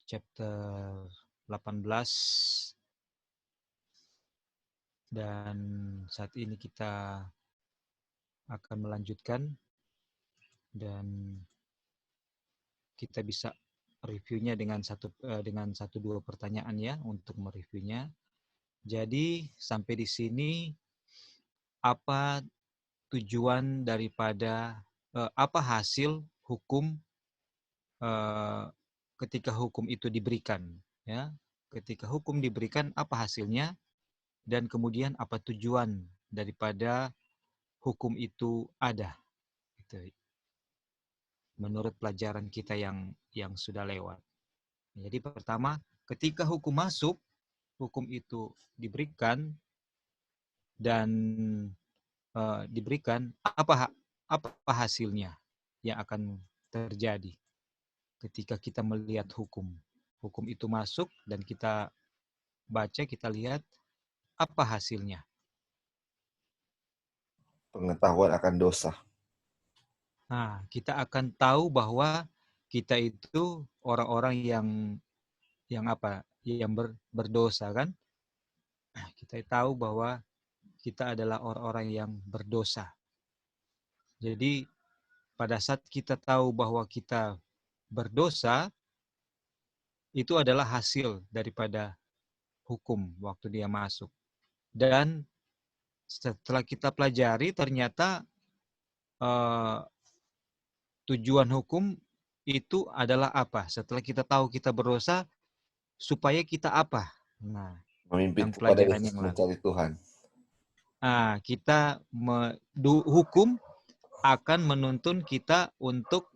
chapter 18, dan saat ini kita akan melanjutkan dan kita bisa reviewnya dengan satu dua pertanyaan ya untuk mereviewnya. Jadi sampai di sini apa tujuan daripada apa hasil hukum ketika hukum itu diberikan ya. Ketika hukum diberikan apa hasilnya dan kemudian apa tujuan daripada hukum itu ada. Gitu. Menurut pelajaran kita yang sudah lewat. Jadi pertama, ketika hukum masuk, hukum itu diberikan dan diberikan apa hasilnya yang akan terjadi ketika kita melihat hukum. Hukum itu masuk dan kita baca, kita lihat apa hasilnya. Pengetahuan akan dosa. Nah, kita akan tahu bahwa kita itu orang-orang yang apa? Yang berdosa kan? Kita tahu bahwa kita adalah orang-orang yang berdosa. Jadi pada saat kita tahu bahwa kita berdosa, itu adalah hasil daripada hukum waktu dia masuk. Dan setelah kita pelajari ternyata tujuan hukum itu adalah apa? Setelah kita tahu kita berdosa, supaya kita apa? Nah, Memimpin yang kepada pelajaran Yesus yang lalu. mencari Tuhan. Nah, hukum akan menuntun kita untuk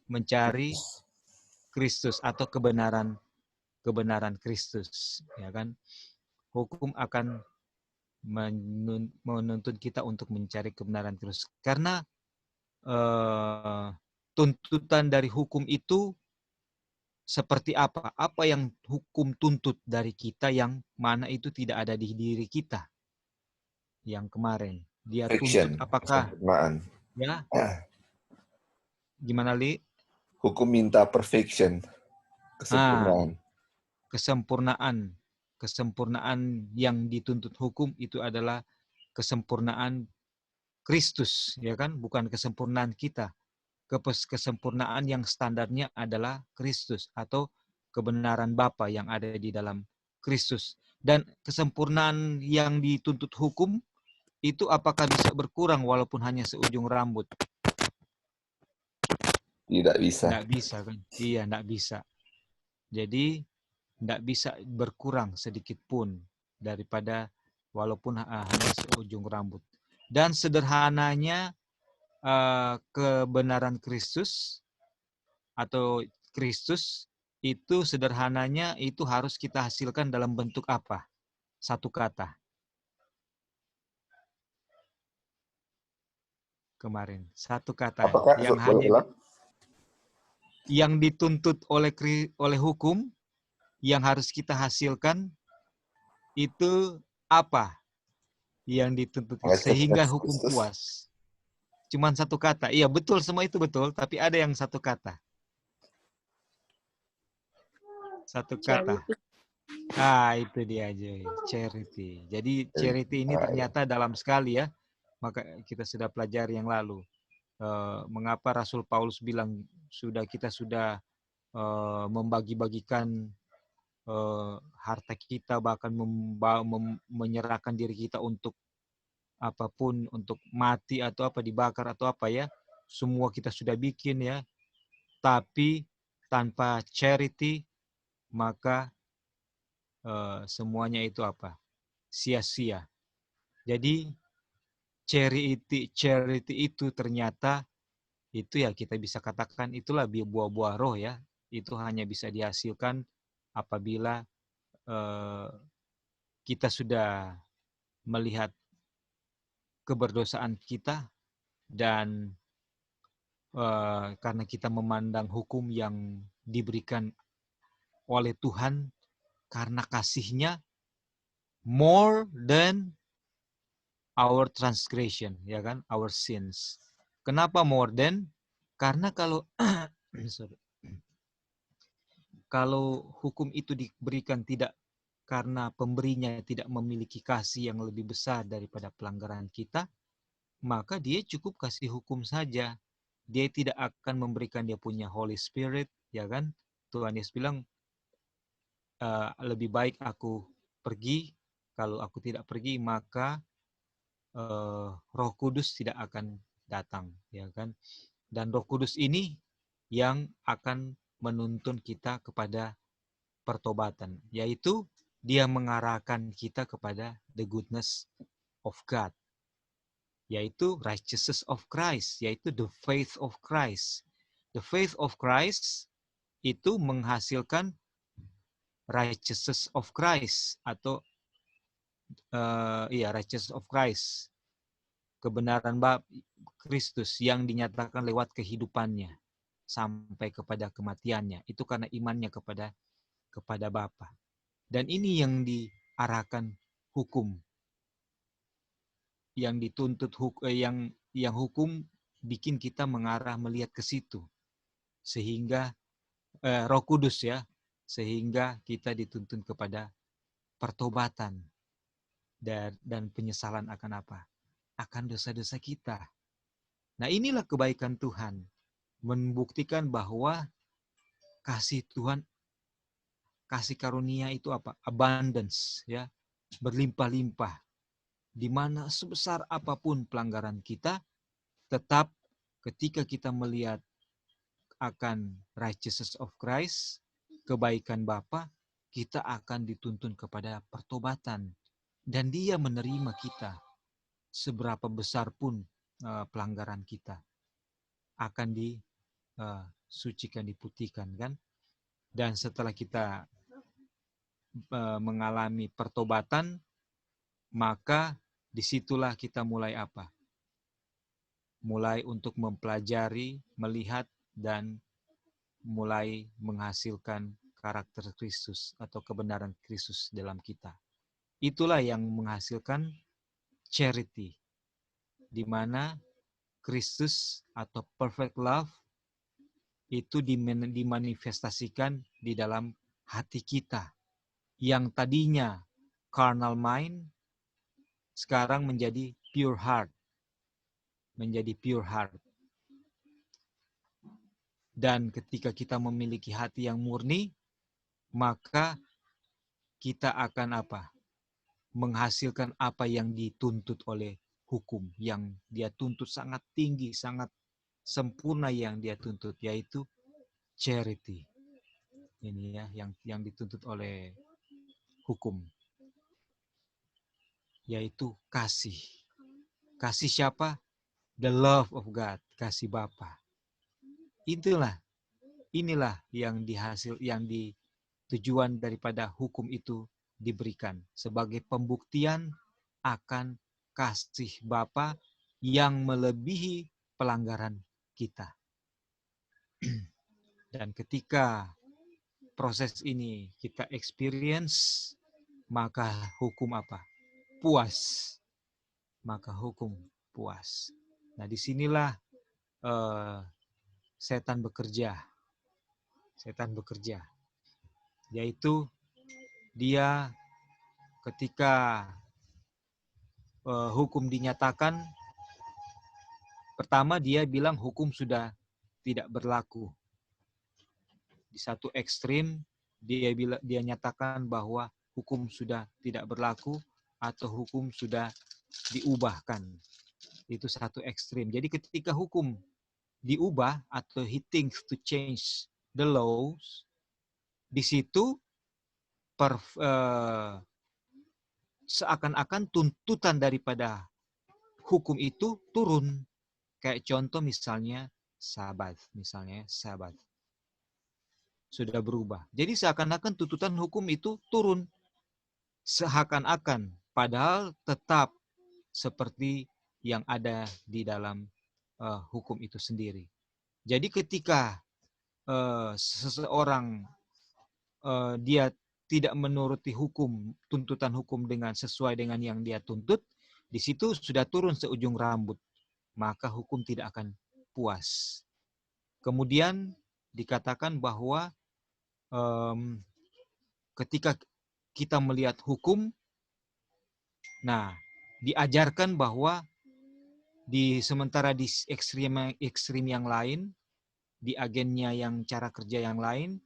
mencari Kristus atau kebenaran Kristus, ya kan? Hukum akan menuntun kita untuk mencari kebenaran Kristus. Karena tuntutan dari hukum itu seperti apa? Apa yang hukum tuntut dari kita yang mana itu tidak ada di diri kita? Yang kemarin dia tuntut Fiction, apakah kesempurnaan. ya? Gimana, Li? Hukum minta perfection, kesempurnaan. Kesempurnaan yang dituntut hukum itu adalah kesempurnaan Kristus, ya kan? Bukan kesempurnaan kita. Kesempurnaan yang standarnya adalah Kristus atau kebenaran Bapa yang ada di dalam Kristus. Dan kesempurnaan yang dituntut hukum itu apakah bisa berkurang walaupun hanya seujung rambut? Tidak bisa. Tidak bisa kan? Iya, tidak bisa. Jadi tidak bisa berkurang sedikit pun daripada walaupun hanya seujung rambut. Dan sederhananya kebenaran Kristus atau Kristus itu sederhananya itu harus kita hasilkan dalam bentuk apa? Satu kata. Kemarin satu kata Apakah yang hanya ulang? yang dituntut oleh hukum yang harus kita hasilkan itu apa yang dituntut sehingga hukum Kristus. puas. Cuman satu kata. Iya betul, semua itu betul, tapi ada yang satu kata. Satu kata. Itu dia aja, charity. Jadi charity ini ternyata dalam sekali ya. Maka kita sudah pelajari yang lalu. Mengapa Rasul Paulus bilang kita sudah membagi-bagikan harta kita, bahkan menyerahkan diri kita untuk apapun, untuk mati atau apa, dibakar atau apa ya. Semua kita sudah bikin ya. Tapi tanpa charity maka semuanya itu apa? Sia-sia. Jadi charity itu ternyata itu ya kita bisa katakan itulah buah-buah roh ya. Itu hanya bisa dihasilkan apabila kita sudah melihat keberdosaan kita dan karena kita memandang hukum yang diberikan oleh Tuhan karena kasih-Nya more than our transgression, ya kan? Our sins. Kenapa more than? Karena Kalau hukum itu diberikan tidak karena pemberinya tidak memiliki kasih yang lebih besar daripada pelanggaran kita, maka dia cukup kasih hukum saja. Dia tidak akan memberikan dia punya Holy Spirit, ya kan? Tuhan Yesus bilang, lebih baik aku pergi. Kalau aku tidak pergi, maka Roh Kudus tidak akan datang, ya kan? Dan Roh Kudus ini yang akan menuntun kita kepada pertobatan, yaitu dia mengarahkan kita kepada the goodness of God, yaitu righteousness of Christ, yaitu the faith of Christ. The faith of Christ itu menghasilkan righteousness of Christ atau righteousness of Christ, kebenaran Kristus yang dinyatakan lewat kehidupannya sampai kepada kematiannya. Itu karena imannya kepada Bapa. Dan ini yang diarahkan hukum, yang dituntut yang hukum bikin kita mengarah melihat ke situ, sehingga Roh Kudus ya, sehingga kita dituntun kepada pertobatan dan penyesalan akan apa? Akan dosa-dosa kita. Nah, inilah kebaikan Tuhan, membuktikan bahwa kasih Tuhan, kasih karunia itu apa? Abundance, ya, berlimpah-limpah. Di mana sebesar apapun pelanggaran kita, tetap ketika kita melihat akan righteousness of Christ, kebaikan Bapa, kita akan dituntun kepada pertobatan. Dan Dia menerima kita. Seberapa besar pun pelanggaran kita akan disucikan, diputihkan, kan? Dan setelah kita mengalami pertobatan, maka disitulah kita mulai apa? Mulai untuk mempelajari, melihat, dan mulai menghasilkan karakter Kristus atau kebenaran Kristus dalam kita. Itulah yang menghasilkan charity, di mana Kristus atau perfect love itu dimanifestasikan di dalam hati kita. Yang tadinya carnal mind, sekarang menjadi pure heart. Menjadi pure heart. Dan ketika kita memiliki hati yang murni, maka kita akan apa? Menghasilkan apa yang dituntut oleh hukum, yang dia tuntut sangat tinggi, sangat sempurna yang dia tuntut, yaitu charity. Ini ya yang dituntut oleh hukum, yaitu kasih. Kasih siapa? The love of God, kasih Bapa. Inilah yang tujuan daripada hukum itu diberikan sebagai pembuktian akan kasih Bapa yang melebihi pelanggaran kita. Dan ketika proses ini kita experience, maka hukum apa? Puas. Maka hukum puas. Nah, disinilah setan bekerja. Setan bekerja. Yaitu dia ketika hukum dinyatakan, pertama dia bilang hukum sudah tidak berlaku. Di satu ekstrim dia nyatakan bahwa hukum sudah tidak berlaku atau hukum sudah diubahkan. Itu satu ekstrim. Jadi ketika hukum diubah atau he thinks to change the laws, di situ seakan-akan tuntutan daripada hukum itu turun. Kayak contoh misalnya Sabat, sudah berubah. Jadi seakan-akan tuntutan hukum itu turun. Seakan-akan, padahal tetap seperti yang ada di dalam hukum itu sendiri. Jadi ketika seseorang dia tidak menuruti hukum, tuntutan hukum dengan sesuai dengan yang dia tuntut, di situ sudah turun seujung rambut, maka hukum tidak akan puas. Kemudian dikatakan bahwa ketika kita melihat hukum, nah diajarkan bahwa sementara di ekstrim yang lain, di agennya yang cara kerja yang lain,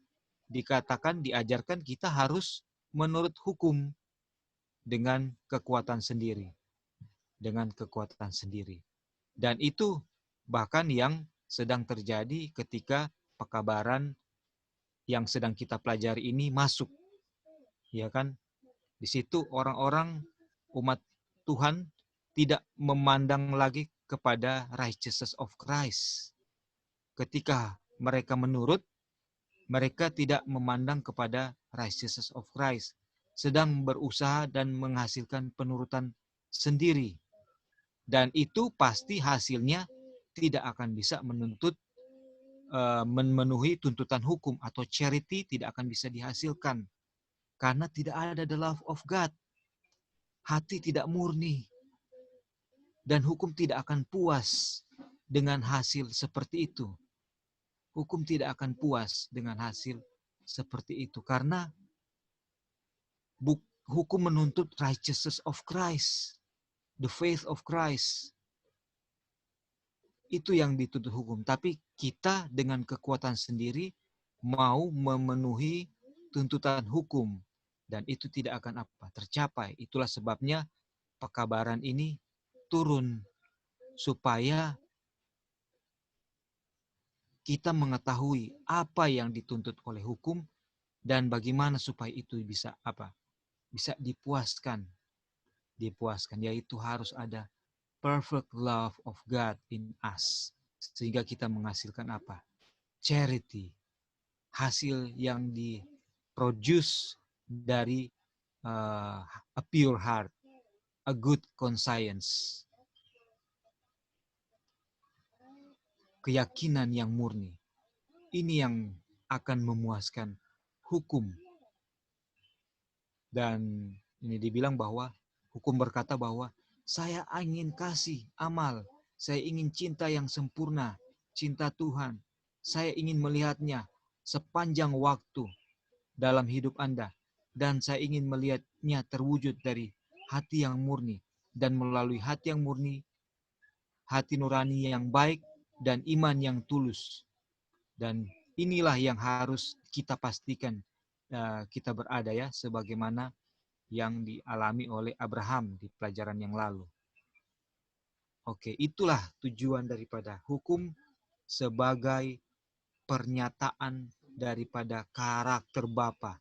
diajarkan kita harus menurut hukum dengan kekuatan sendiri. Dan itu bahkan yang sedang terjadi ketika pekabaran yang sedang kita pelajari ini masuk. Ya kan? Di situ orang-orang umat Tuhan tidak memandang lagi kepada righteousness of Christ. Ketika mereka menurut, mereka tidak memandang kepada righteousness of Christ, sedang berusaha dan menghasilkan penurutan sendiri. Dan itu pasti hasilnya tidak akan bisa memenuhi tuntutan hukum, atau charity tidak akan bisa dihasilkan. Karena tidak ada the love of God. Hati tidak murni. Dan hukum tidak akan puas dengan hasil seperti itu. Hukum tidak akan puas dengan hasil seperti itu. Karena hukum menuntut righteousness of Christ. The faith of Christ. Itu yang dituntut hukum. Tapi kita dengan kekuatan sendiri mau memenuhi tuntutan hukum. Dan itu tidak akan tercapai. Itulah sebabnya pekabaran ini turun. Supaya kita mengetahui apa yang dituntut oleh hukum. Dan bagaimana supaya itu bisa bisa dipuaskan. Yaitu harus ada perfect love of God in us. Sehingga kita menghasilkan charity. Hasil yang diproduce dari a pure heart, a good conscience. Keyakinan yang murni. Ini yang akan memuaskan hukum. Dan ini dibilang bahwa hukum berkata bahwa saya ingin kasih amal, saya ingin cinta yang sempurna, cinta Tuhan. Saya ingin melihatnya sepanjang waktu dalam hidup Anda. Dan saya ingin melihatnya terwujud dari hati yang murni. Dan melalui hati yang murni, hati nurani yang baik, dan iman yang tulus. Dan inilah yang harus kita pastikan kita berada ya, sebagaimana yang dialami oleh Abraham di pelajaran yang lalu. Oke, itulah tujuan daripada hukum sebagai pernyataan daripada karakter Bapa,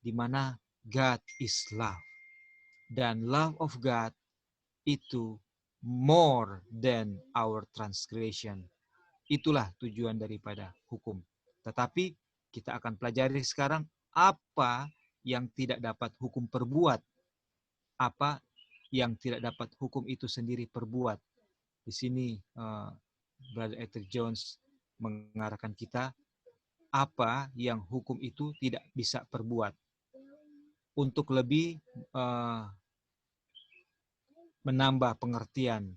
di mana God is love. Dan love of God itu more than our transgression. Itulah tujuan daripada hukum. Tetapi kita akan pelajari sekarang apa yang tidak dapat hukum perbuat. Apa yang tidak dapat hukum itu sendiri perbuat. Di sini Brother Ether Jones mengarahkan kita apa yang hukum itu tidak bisa perbuat. Untuk lebih menambah pengertian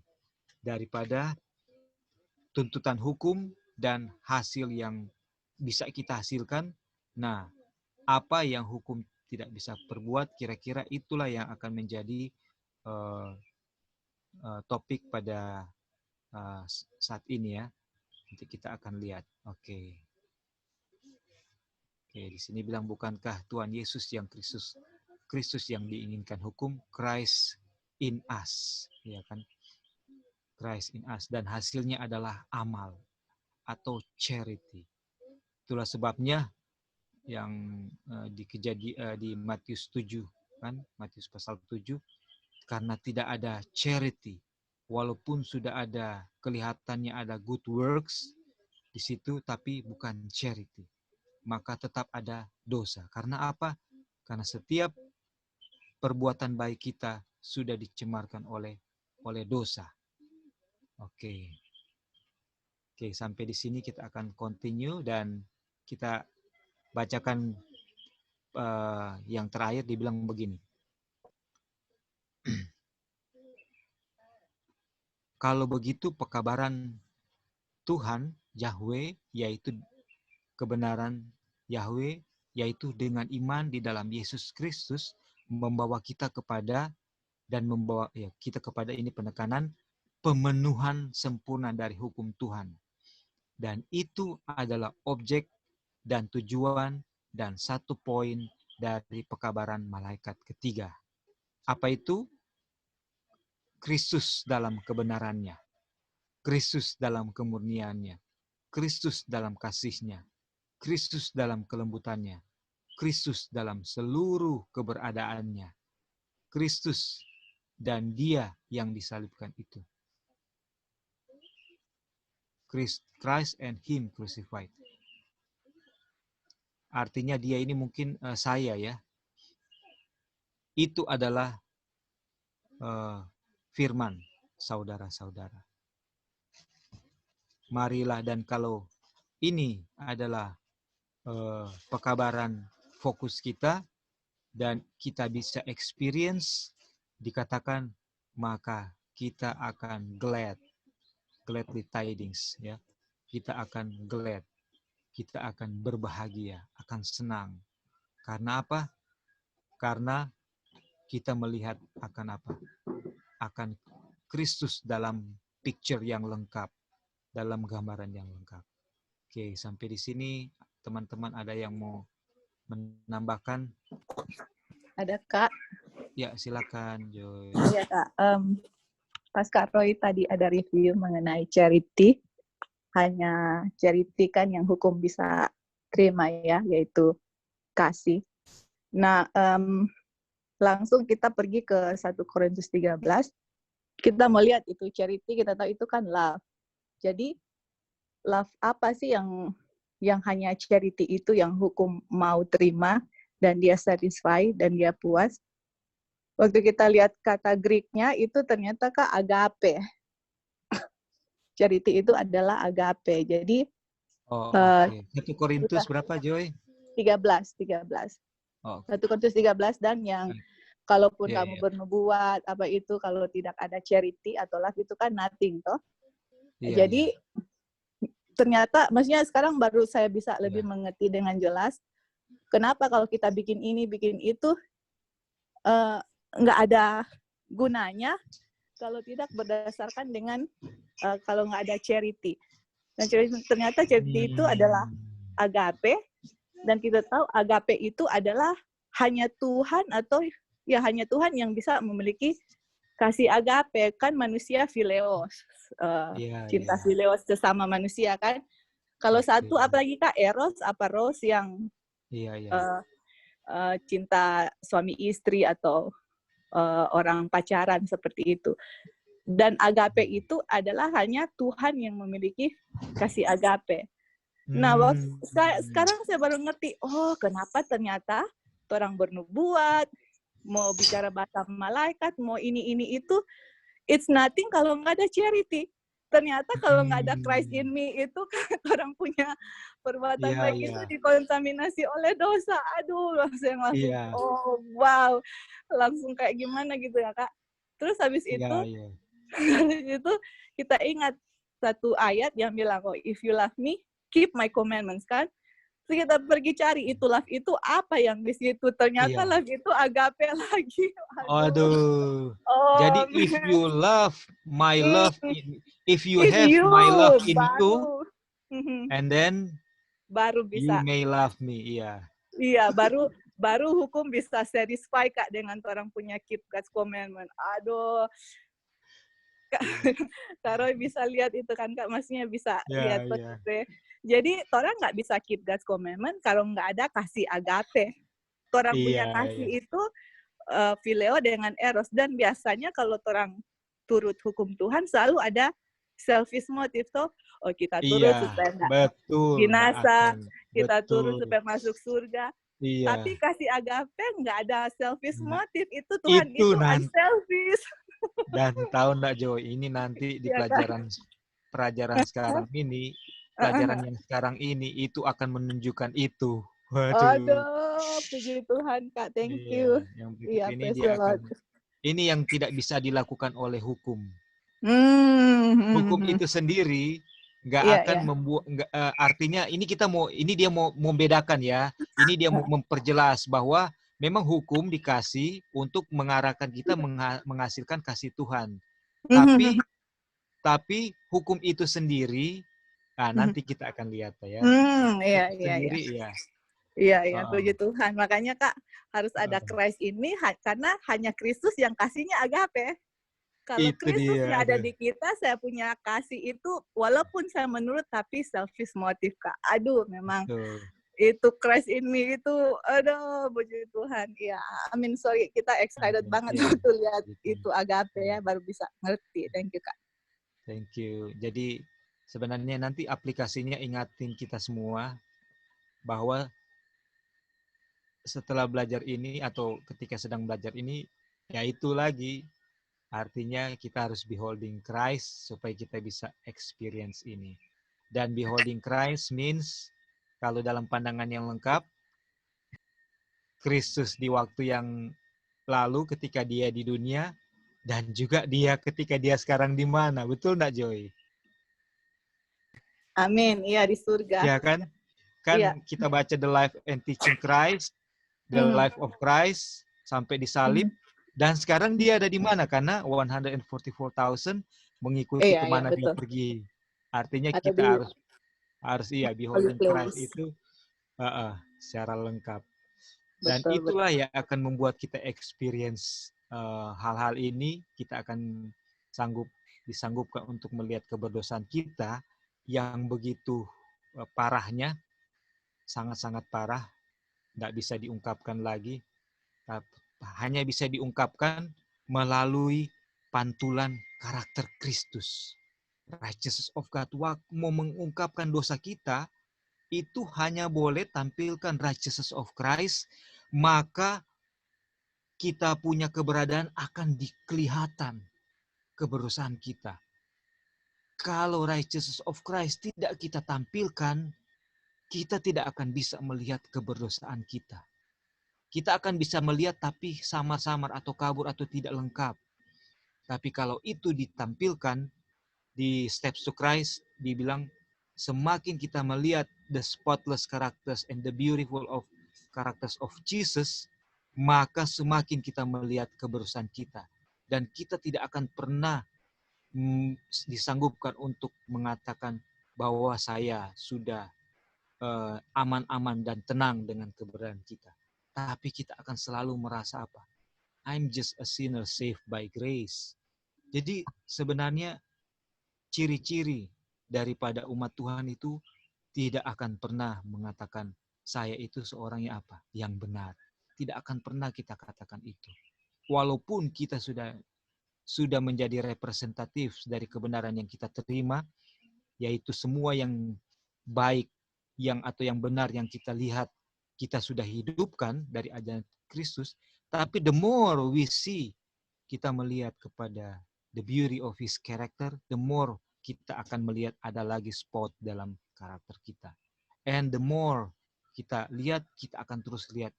daripada tuntutan hukum dan hasil yang bisa kita hasilkan. Nah, apa yang hukum tidak bisa perbuat, kira-kira itulah yang akan menjadi topik pada saat ini ya. Nanti kita akan lihat. Oke, di sini bilang, bukankah Tuhan Yesus yang Kristus yang diinginkan hukum, Christ in us, ya kan? Christ in us, dan hasilnya adalah amal atau charity. Itulah sebabnya yang di Matius 7 kan, Matius pasal 7, karena tidak ada charity, walaupun sudah ada kelihatannya ada good works di situ, tapi bukan charity, maka tetap ada dosa. Karena apa? Karena setiap perbuatan baik kita sudah dicemarkan oleh dosa. Oke, sampai di sini kita akan continue dan kita bacakan yang terakhir. Dibilang begini. Kalau begitu pekabaran Tuhan Yahweh, yaitu kebenaran Yahweh yaitu dengan iman di dalam Yesus Kristus membawa kita kepada dan membawa kita kepada ini penekanan pemenuhan sempurna dari hukum Tuhan. Dan itu adalah objek dan tujuan dan satu poin dari pekabaran malaikat ketiga. Apa itu? Kristus dalam kebenarannya, Kristus dalam kemurniannya, Kristus dalam kasihnya, Kristus dalam kelembutannya, Kristus dalam seluruh keberadaannya, Kristus dan Dia yang disalibkan itu. Christ and Him crucified. Artinya Dia ini mungkin saya ya. Itu adalah firman saudara-saudara. Marilah, dan kalau ini adalah pekabaran fokus kita dan kita bisa experience, dikatakan maka kita akan gladly tidings ya. Kita akan glad, kita akan berbahagia, akan senang. Karena apa? Karena kita melihat akan apa? Akan Kristus dalam picture yang lengkap, dalam gambaran yang lengkap. Oke, sampai di sini teman-teman ada yang mau menambahkan? Ada Kak. Ya, silakan Joy. Iya Kak. Pas Kak Roy tadi ada review mengenai charity. Hanya charity kan yang hukum bisa terima ya, yaitu kasih. Nah, langsung kita pergi ke 1 Korintus 13. Kita melihat itu charity, kita tahu itu kan love. Jadi love apa sih yang hanya charity itu yang hukum mau terima dan dia satisfy dan dia puas? Waktu kita lihat kata Greek-nya itu ternyata Kak agape. Charity itu adalah agape. Jadi okay. 1 Korintus berapa Joy? 13. Oh. 1 Korintus 13 dan yang kalaupun kamu bernubuat apa itu kalau tidak ada charity atau love itu kan nothing toh. Jadi ternyata maksudnya sekarang baru saya bisa lebih mengerti dengan jelas kenapa kalau kita bikin ini bikin itu nggak ada gunanya kalau tidak berdasarkan dengan kalau nggak ada charity. Dan ternyata charity itu adalah agape, dan kita tahu agape itu adalah hanya Tuhan atau ya hanya Tuhan yang bisa memiliki kasih agape, kan manusia phileos, cinta phileos sesama manusia kan. Kalau satu apalagi Kak eros apa ros yang cinta suami istri atau orang pacaran seperti itu. Dan agape itu adalah hanya Tuhan yang memiliki kasih agape. Nah, sekarang saya baru ngerti, oh kenapa ternyata orang bernubuat, mau bicara bahasa malaikat, mau ini itu, it's nothing kalau nggak ada charity. Ternyata kalau nggak ada Christ in me itu kan orang punya perbuatan baik itu dikontaminasi oleh dosa. Aduh, langsung oh wow, langsung kayak gimana gitu ya Kak. Terus habis itu kita ingat satu ayat yang bilang, oh if you love me, keep my commandments kan. Terus kita pergi cari itu love itu apa yang di situ. Ternyata love itu agape lagi. Aduh. Jadi if you love my love, if you have my love in you, and then baru bisa. You may love me, Iya, baru hukum bisa satisfy Kak dengan orang punya keep God's commandment. Aduh. Kak Roy bisa lihat itu kan Kak, maksudnya bisa lihat betul. Jadi orang nggak bisa keep God's commandment kalau nggak ada kasih agape. Orang punya kasih itu phileo dengan eros, dan biasanya kalau orang turut hukum Tuhan selalu ada selfish motive toh. Oh kita turut supaya nggak binasa, kita turut supaya masuk surga. Tapi kasih agape nggak ada selfish motive, itu Tuhan itu unselfish. Dan tahu nggak Joy, ini nanti di pelajaran sekarang ini, pelajaran yang sekarang ini itu akan menunjukkan itu. Aduh, puji Tuhan Kak, thank you. Yang berikut ini dia ini yang tidak bisa dilakukan oleh hukum. Hukum itu sendiri nggak Iya, akan iya. membuat, artinya ini dia mau membedakan ya. Ini dia mau memperjelas bahwa memang hukum dikasih untuk mengarahkan kita menghasilkan kasih Tuhan. Tapi hukum itu sendiri, nanti kita akan lihat ya. Iya, Itu iya, iya. sendiri ya. Iya, iya, Heeh. puji Tuhan. Makanya Kak harus ada Christ ini karena hanya Kristus yang kasihnya agape. Kalau Itu Kristus dia. nggak ada di kita, saya punya kasih itu walaupun saya menurut tapi selfish motif Kak. Aduh, memang Betul. itu Christ ini itu, aduh, puji Tuhan. Ya, amin. Sorry, kita excited banget Iya. waktu lihat Gitu. itu agape ya, baru bisa ngerti. Thank you Kak. Thank you. Jadi sebenarnya nanti aplikasinya ingatin kita semua bahwa setelah belajar ini atau ketika sedang belajar ini, ya itu lagi. Artinya kita harus beholding Christ supaya kita bisa experience ini. Dan beholding Christ means, kalau dalam pandangan yang lengkap, Kristus di waktu yang lalu ketika dia di dunia, dan juga dia ketika dia sekarang di mana. Betul nggak, Joy? Amin. Iya, di surga. Ya kan? Iya. Kan kita baca The Life and Teaching Christ, The Life of Christ, sampai disalib. Dan sekarang dia ada di mana? Karena 144,000 mengikuti Iya, iya, kemana dia betul. pergi. Artinya Ada kita di harus holy beholding Christ place. itu secara lengkap. Dan Betul, betul. itulah yang akan membuat kita experience hal-hal ini. Kita akan disanggupkan untuk melihat keberdosaan kita yang begitu parahnya, sangat-sangat parah, nggak bisa diungkapkan lagi. Hanya bisa diungkapkan melalui pantulan karakter Kristus. Righteousness of God. Waktu mau mengungkapkan dosa kita, itu hanya boleh tampilkan righteousness of Christ, maka kita punya keberadaan akan dikelihatan keberdosaan kita. Kalau righteousness of Christ tidak kita tampilkan, kita tidak akan bisa melihat keberdosaan kita. Kita akan bisa melihat tapi samar-samar atau kabur atau tidak lengkap. Tapi kalau itu ditampilkan di Steps to Christ, dibilang semakin kita melihat the spotless characters and the beautiful of characters of Jesus, maka semakin kita melihat keberdosaan kita. Dan kita tidak akan pernah disanggupkan untuk mengatakan bahwa saya sudah aman-aman dan tenang dengan keberadaan kita. Tapi kita akan selalu merasa apa? I'm just a sinner saved by grace. Jadi sebenarnya ciri-ciri daripada umat Tuhan itu tidak akan pernah mengatakan saya itu seorang yang apa? Yang benar. Tidak akan pernah kita katakan itu. Walaupun kita sudah menjadi representatif dari kebenaran yang kita terima, yaitu semua yang baik atau yang benar yang kita lihat, kita sudah hidupkan dari ajaran Kristus. Tapi the more we see, kita melihat kepada the beauty of his character, the more kita akan melihat ada lagi spot dalam karakter kita. And the more kita lihat, kita akan terus lihat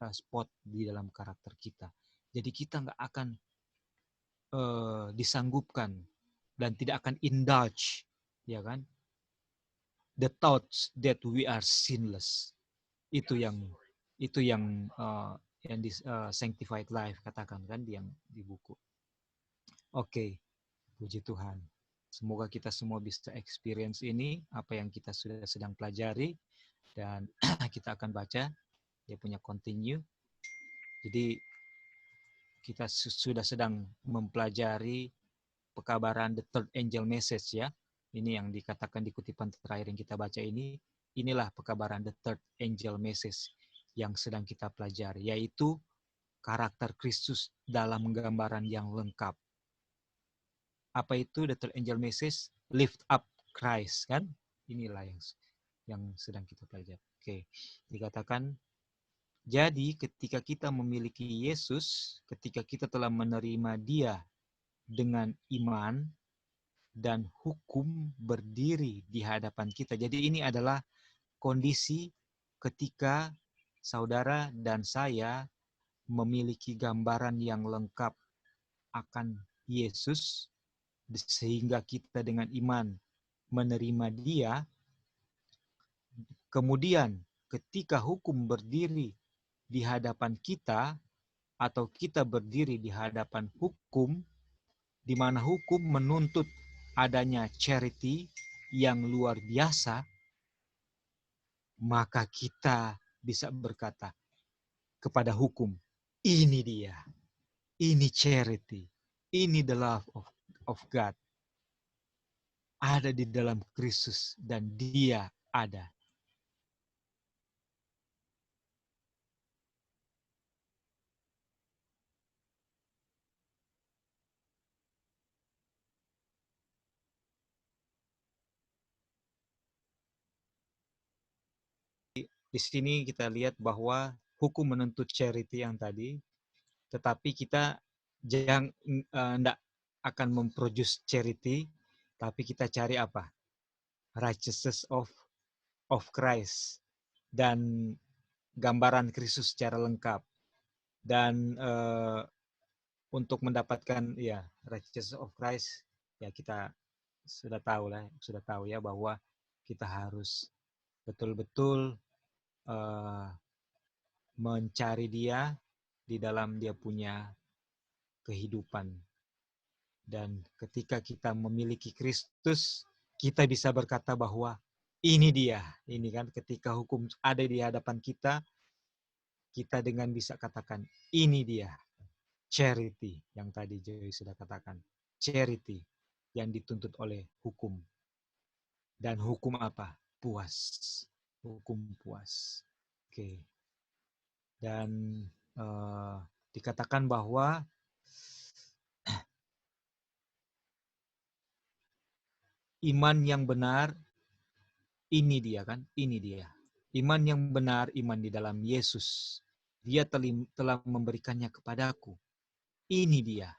spot di dalam karakter kita. Jadi kita nggak akan disanggupkan dan tidak akan indulge, ya kan? The thoughts that we are sinless. Itu yang di Sanctified Life katakan kan di buku. Oke, puji Tuhan. Semoga kita semua bisa experience ini, apa yang kita sudah sedang pelajari, dan kita akan baca, dia punya continue. Jadi kita sudah sedang mempelajari pekabaran the third angel message ya. Ini yang dikatakan di kutipan terakhir yang kita baca ini. Inilah pekabaran the third angel message yang sedang kita pelajari, yaitu karakter Kristus dalam gambaran yang lengkap. Apa itu the third angel message? Lift up Christ, kan? Inilah yang sedang kita pelajari. Oke, dikatakan, jadi ketika kita memiliki Yesus, ketika kita telah menerima Dia dengan iman, dan hukum berdiri di hadapan kita. Jadi ini adalah kondisi ketika saudara dan saya memiliki gambaran yang lengkap akan Yesus, sehingga kita dengan iman menerima dia, kemudian ketika hukum berdiri di hadapan kita, atau kita berdiri di hadapan hukum, di mana hukum menuntut adanya charity yang luar biasa, maka kita bisa berkata kepada hukum, ini dia, ini charity, ini the love of God. Ada di dalam Kristus dan dia ada. Di sini kita lihat bahwa hukum menuntut charity yang tadi, tetapi kita jangan enggak akan memproduce charity, tapi kita cari apa? Righteousness of Christ dan gambaran Kristus secara lengkap. Dan untuk mendapatkan ya righteousness of Christ, ya kita sudah tahu ya bahwa kita harus betul-betul mencari dia di dalam dia punya kehidupan. Dan ketika kita memiliki Kristus, kita bisa berkata bahwa ini dia. Ini kan ketika hukum ada di hadapan kita, kita dengan bisa katakan ini dia. Charity yang tadi Joy sudah katakan. Charity yang dituntut oleh hukum. Dan hukum apa? Puas. Hukum puas. Oke. Dan dikatakan bahwa iman yang benar, ini dia kan, ini dia. Iman yang benar, iman di dalam Yesus. Dia telah memberikannya kepadaku. Ini dia.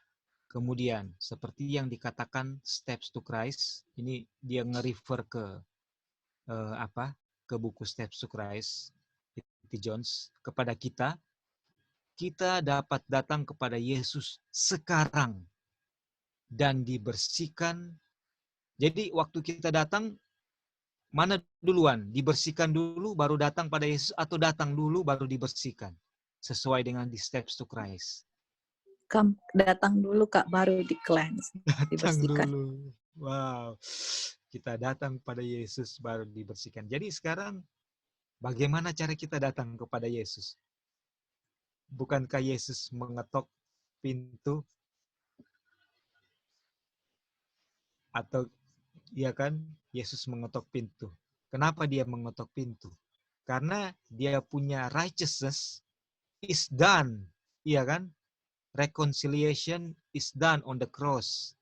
Kemudian, seperti yang dikatakan Steps to Christ, ini dia nge-refer ke ke buku Steps to Christ, T. Jones, kepada kita dapat datang kepada Yesus sekarang dan dibersihkan. Jadi waktu kita datang, mana duluan? Dibersihkan dulu baru datang pada Yesus, atau datang dulu baru dibersihkan? Sesuai dengan di Steps to Christ. Datang dulu Kak, baru di-cleanse, dibersihkan. Datang dulu. Wow. Kita datang pada Yesus baru dibersihkan. Jadi sekarang bagaimana cara kita datang kepada Yesus? Bukankah Yesus mengetok pintu? Atau ya kan, Yesus mengetok pintu. Kenapa dia mengetok pintu? Karena dia punya righteousness is done. Iya kan? Reconciliation is done on the cross.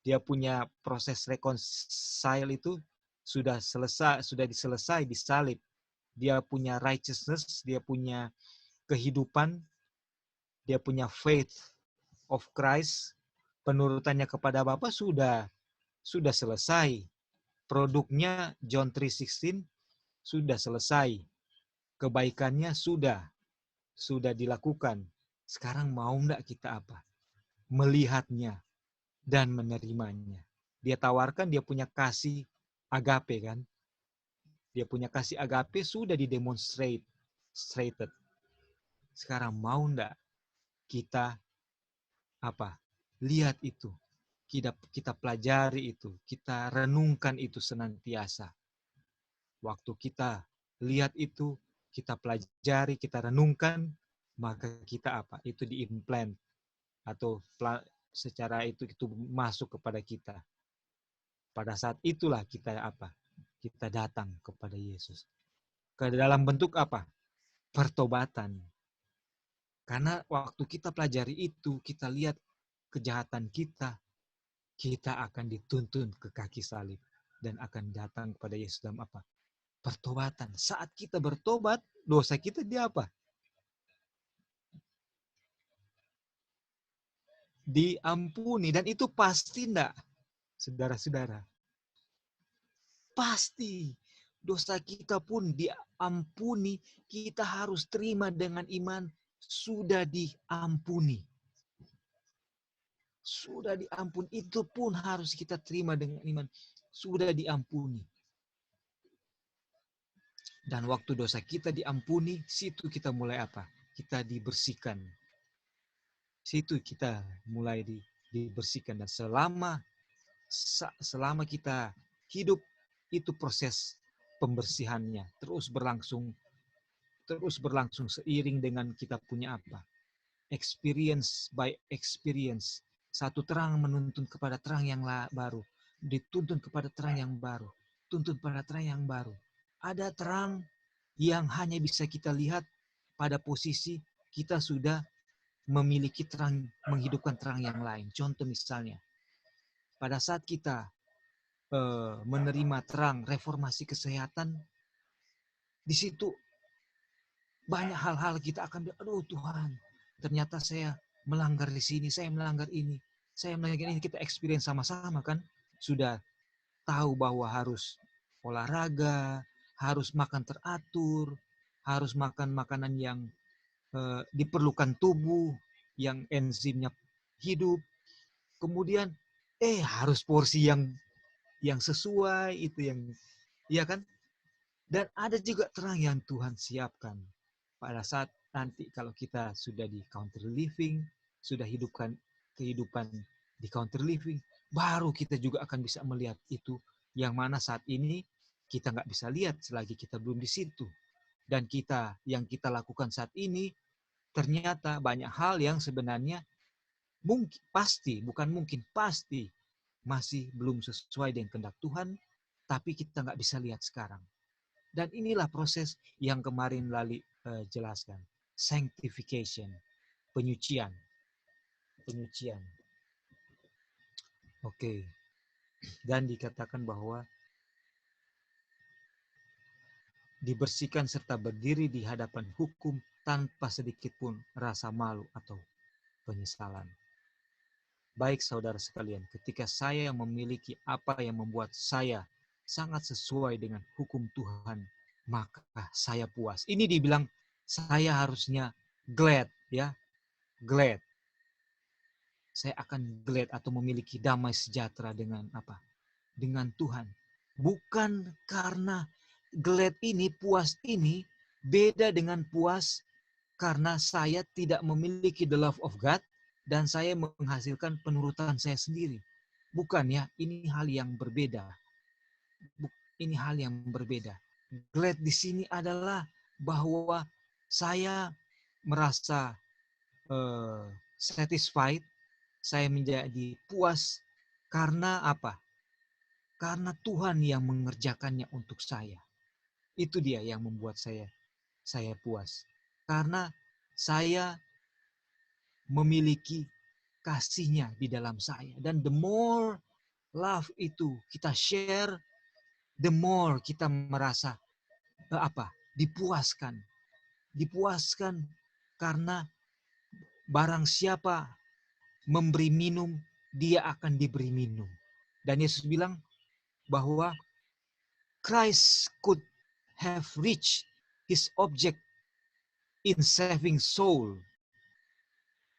Dia punya proses reconcile itu sudah diselesai di salib. Dia punya righteousness, dia punya kehidupan, dia punya faith of Christ, penurutannya kepada Bapa sudah selesai. Produknya John 3:16 sudah selesai. Kebaikannya sudah dilakukan. Sekarang mau enggak kita apa? Melihatnya dan menerimanya. Dia tawarkan dia punya kasih agape kan. Dia punya kasih agape sudah didemonstrated. Sekarang mau enggak kita apa? Lihat itu. Kita pelajari itu, kita renungkan itu senantiasa. Waktu kita lihat itu, kita pelajari, kita renungkan, maka kita apa? Itu diimplant atau secara itu masuk kepada kita. Pada saat itulah kita apa? Kita datang kepada Yesus. Ke dalam bentuk apa? Pertobatan. Karena waktu kita pelajari itu, kita lihat kejahatan kita akan dituntun ke kaki salib dan akan datang kepada Yesus dalam apa? Pertobatan. Saat kita bertobat, dosa kita dia apa? Diampuni. Dan itu pasti enggak, saudara-saudara? Pasti. Dosa kita pun diampuni, kita harus terima dengan iman, sudah diampuni. Sudah diampuni, itu pun harus kita terima dengan iman. sudah diampuni. Dan waktu dosa kita diampuni, situ kita mulai apa? Kita dibersihkan. Situ kita mulai dibersihkan. Dan selama kita hidup, itu proses pembersihannya terus berlangsung seiring dengan kita punya apa? Experience by experience. Satu terang menuntun kepada terang yang baru. Dituntun kepada terang yang baru. Tuntun pada terang yang baru. Ada terang yang hanya bisa kita lihat pada posisi kita sudah memiliki terang, menghidupkan terang yang lain. Contoh misalnya, pada saat kita menerima terang reformasi kesehatan, di situ banyak hal-hal kita akan bilang, aduh Tuhan, ternyata saya melanggar di sini, saya melanggar ini, saya melanggar ini. Kita experience sama-sama kan, sudah tahu bahwa harus olahraga, harus makan teratur, harus makan makanan yang diperlukan tubuh, yang enzimnya hidup. Kemudian harus porsi yang sesuai, itu yang iya kan? Dan ada juga terang yang Tuhan siapkan pada saat nanti kalau kita sudah di counter living, sudah hidupkan kehidupan di counter living, baru kita juga akan bisa melihat itu yang mana saat ini kita nggak bisa lihat selagi kita belum di situ. Dan yang kita lakukan saat ini ternyata banyak hal yang sebenarnya mungkin pasti masih belum sesuai dengan kehendak Tuhan, tapi kita nggak bisa lihat sekarang. Dan inilah proses yang kemarin Lali jelaskan. Sanctification. Penyucian. Oke. Dan dikatakan bahwa dibersihkan serta berdiri di hadapan hukum tanpa sedikit pun rasa malu atau penyesalan. Baik saudara sekalian, ketika saya memiliki apa yang membuat saya sangat sesuai dengan hukum Tuhan, maka saya puas. Ini dibilang saya harusnya glad, ya, glad. Saya akan glad atau memiliki damai sejahtera dengan apa? Dengan Tuhan. Bukan karena glad ini, puas ini beda dengan puas karena saya tidak memiliki the love of God dan saya menghasilkan penurutan saya sendiri. Bukan ya, ini hal yang berbeda. Ini hal yang berbeda. Glad di sini adalah bahwa saya merasa satisfied, saya menjadi puas karena apa? Karena Tuhan yang mengerjakannya untuk saya. Itu dia yang membuat saya puas. Karena saya memiliki kasih-Nya di dalam saya. Dan the more love itu kita share, the more kita merasa dipuaskan. Dipuaskan karena barang siapa memberi minum, dia akan diberi minum. Dan Yesus bilang bahwa Christ could have reached his object in saving soul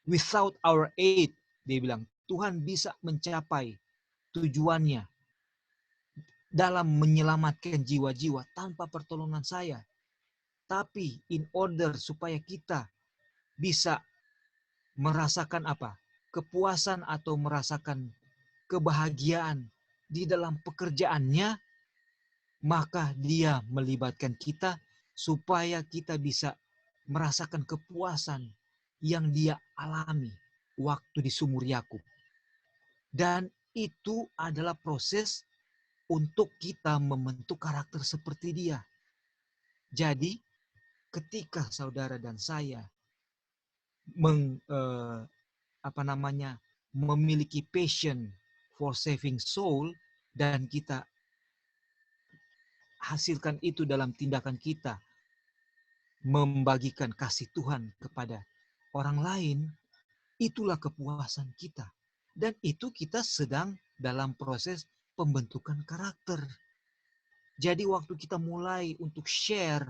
without our aid. Dia bilang, Tuhan bisa mencapai tujuannya dalam menyelamatkan jiwa-jiwa tanpa pertolongan saya. Tapi in order supaya kita bisa merasakan kepuasan atau merasakan kebahagiaan di dalam pekerjaannya, maka dia melibatkan kita supaya kita bisa merasakan kepuasan yang dia alami waktu di sumur Yakub. Dan itu adalah proses untuk kita membentuk karakter seperti dia. Jadi ketika saudara dan saya memiliki passion for saving soul dan kita hasilkan itu dalam tindakan kita membagikan kasih Tuhan kepada orang lain, itulah kepuasan kita. Dan itu kita sedang dalam proses pembentukan karakter. Jadi waktu kita mulai untuk share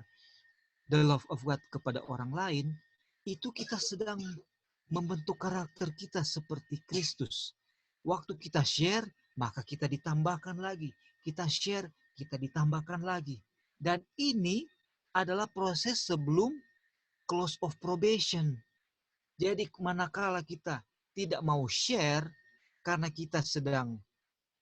the love of God kepada orang lain, itu kita sedang membentuk karakter kita seperti Kristus. Waktu kita share, maka kita ditambahkan lagi. kita share, kita ditambahkan lagi. Dan ini adalah proses sebelum close of probation. Jadi manakala kita tidak mau share karena kita sedang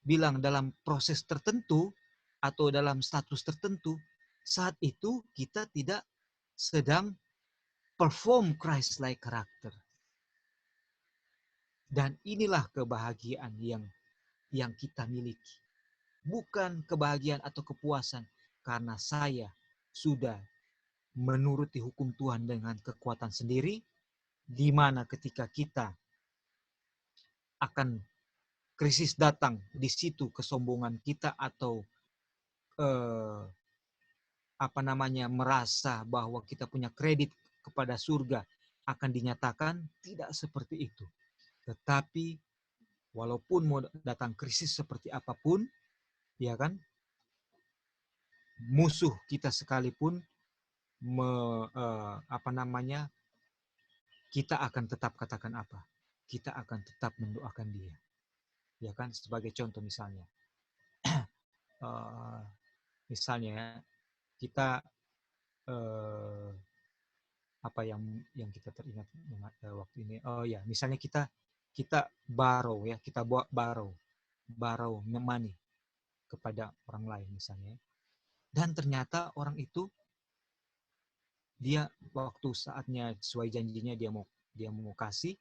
bilang dalam proses tertentu atau dalam status tertentu, saat itu kita tidak sedang perform Christ-like karakter. Dan inilah kebahagiaan yang kita miliki. Bukan kebahagiaan atau kepuasan karena saya sudah menuruti hukum Tuhan dengan kekuatan sendiri, di mana ketika kita akan krisis datang, di situ kesombongan kita atau merasa bahwa kita punya kredit kepada surga akan dinyatakan tidak seperti itu. Tetapi walaupun mau datang krisis seperti apapun, ya kan, musuh kita sekalipun kita akan tetap katakan apa? Kita akan tetap mendoakan dia. Ya kan, sebagai contoh misalnya. Misalnya kita apa yang kita teringat waktu ini. Oh ya, misalnya kita borrow ya, kita borrow money kepada orang lain misalnya. Dan ternyata orang itu dia waktu saatnya sesuai janjinya dia mau kasih,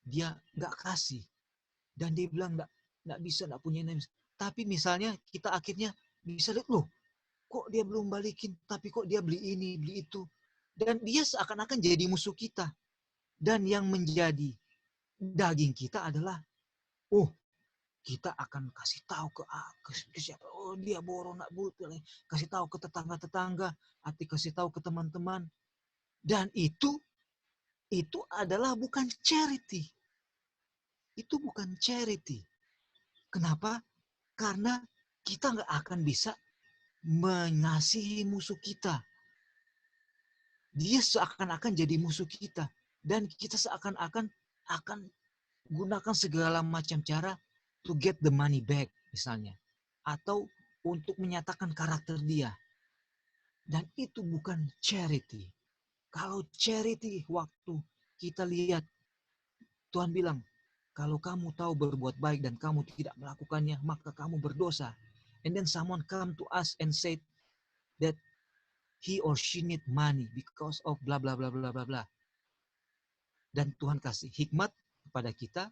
dia nggak kasih. Dan dia bilang nggak bisa, nggak punya name. Tapi misalnya kita akhirnya bisa lihat, loh, kok dia belum balikin, tapi kok dia beli ini, beli itu. Dan dia seakan-akan jadi musuh kita. Dan yang menjadi daging kita adalah, kita akan kasih tahu ke siapa, dia borong, nak butuh, kasih tahu ke tetangga-tetangga, atau kasih tahu ke teman-teman. Dan itu adalah bukan charity. Itu bukan charity. Kenapa? Karena kita nggak akan bisa mengasihi musuh kita. Dia seakan-akan jadi musuh kita. Dan kita seakan-akan akan gunakan segala macam cara to get the money back misalnya. Atau untuk menyatakan karakter dia. Dan itu bukan charity. Kalau charity, waktu kita lihat, Tuhan bilang, kalau kamu tahu berbuat baik dan kamu tidak melakukannya, maka kamu berdosa. And then someone come to us and say that he or she need money because of bla bla bla bla bla bla. Dan Tuhan kasih hikmat kepada kita,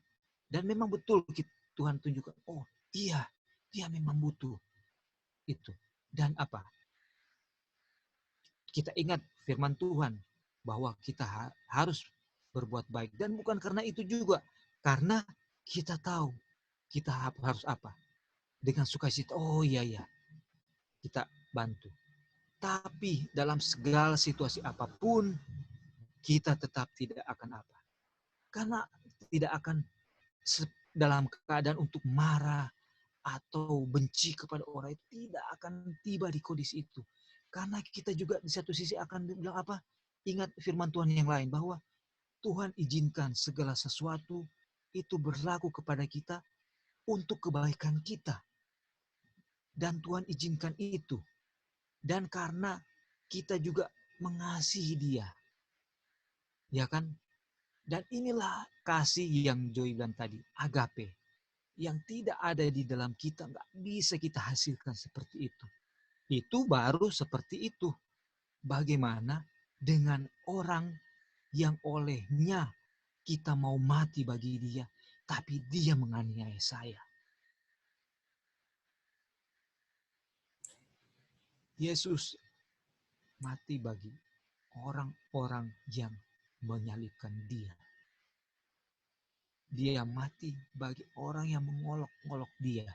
dan memang betul Tuhan tunjukkan, oh iya, dia memang butuh itu. Dan apa? Kita ingat firman Tuhan bahwa kita harus berbuat baik. Dan bukan karena itu juga, karena kita tahu kita harus apa? Dengan sukacita, oh iya, kita bantu. Tapi dalam segala situasi apapun, kita tetap tidak akan apa? Karena tidak akan dalam keadaan untuk marah atau benci kepada orang itu, tidak akan tiba di kondisi itu. Karena kita juga di satu sisi akan bilang apa? Ingat firman Tuhan yang lain, bahwa Tuhan izinkan segala sesuatu itu berlaku kepada kita untuk kebaikan kita. Dan Tuhan izinkan itu. Dan karena kita juga mengasihi dia. Ya kan? Dan inilah kasih yang Joy bilang tadi, agape. Yang tidak ada di dalam kita, nggak bisa kita hasilkan seperti itu. Itu baru seperti itu. Bagaimana dengan orang yang olehnya kita mau mati bagi dia, tapi dia menganiaya saya. Yesus mati bagi orang-orang yang menyalibkan dia. Dia mati bagi orang yang mengolok-olok dia.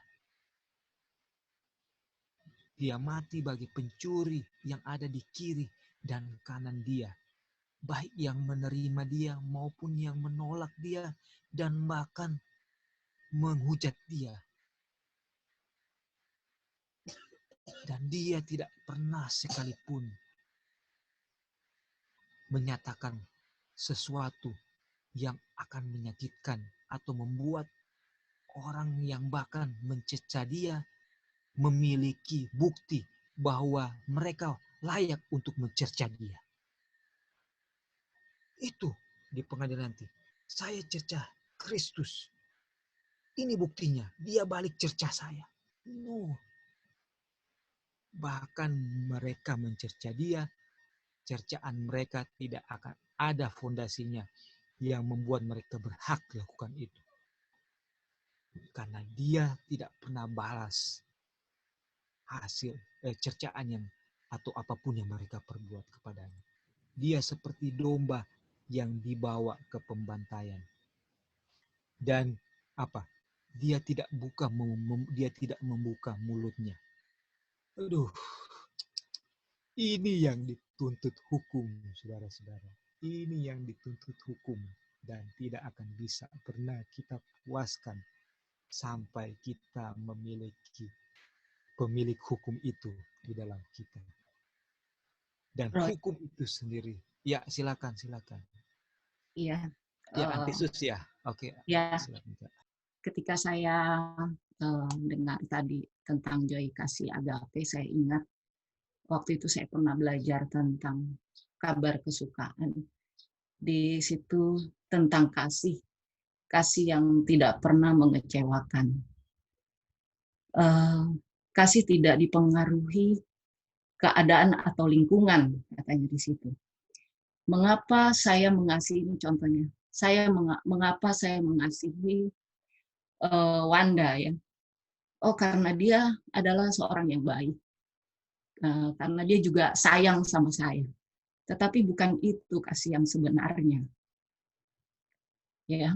Dia mati bagi pencuri yang ada di kiri dan kanan dia. Baik yang menerima dia maupun yang menolak dia dan bahkan menghujat dia. Dan dia tidak pernah sekalipun menyatakan sesuatu yang akan menyakitkan atau membuat orang yang bahkan mencecah dia memiliki bukti bahwa mereka layak untuk mencerca dia. Itu di pengadilan nanti. Saya cerca Kristus. Ini buktinya. Dia balik cerca saya. No. Bahkan mereka mencerca dia, cercaan mereka tidak akan ada fondasinya yang membuat mereka berhak lakukan itu. Karena dia tidak pernah balas hasil cercaan yang atau apapun yang mereka perbuat kepadanya. Dia seperti domba yang dibawa ke pembantaian. Dan apa? Dia tidak membuka mulutnya. Aduh, ini yang dituntut hukum, saudara-saudara. Ini yang dituntut hukum dan tidak akan bisa pernah kita puaskan sampai kita memiliki pemilik hukum itu di dalam kita. Dan hukum itu sendiri. Ya, silakan. Iya. Ya, antisus ya. Oke. Ya. Silakan. Ketika saya dengar tadi tentang joy kasih agape, saya ingat waktu itu saya pernah belajar tentang kabar kesukaan. Di situ tentang kasih yang tidak pernah mengecewakan. Kasih tidak dipengaruhi keadaan atau lingkungan, katanya di situ. Mengapa saya mengasihi, ini contohnya, mengapa saya mengasihi Wanda ya? Oh, karena dia adalah seorang yang baik. Karena dia juga sayang sama saya. Tetapi bukan itu kasih yang sebenarnya. Ya.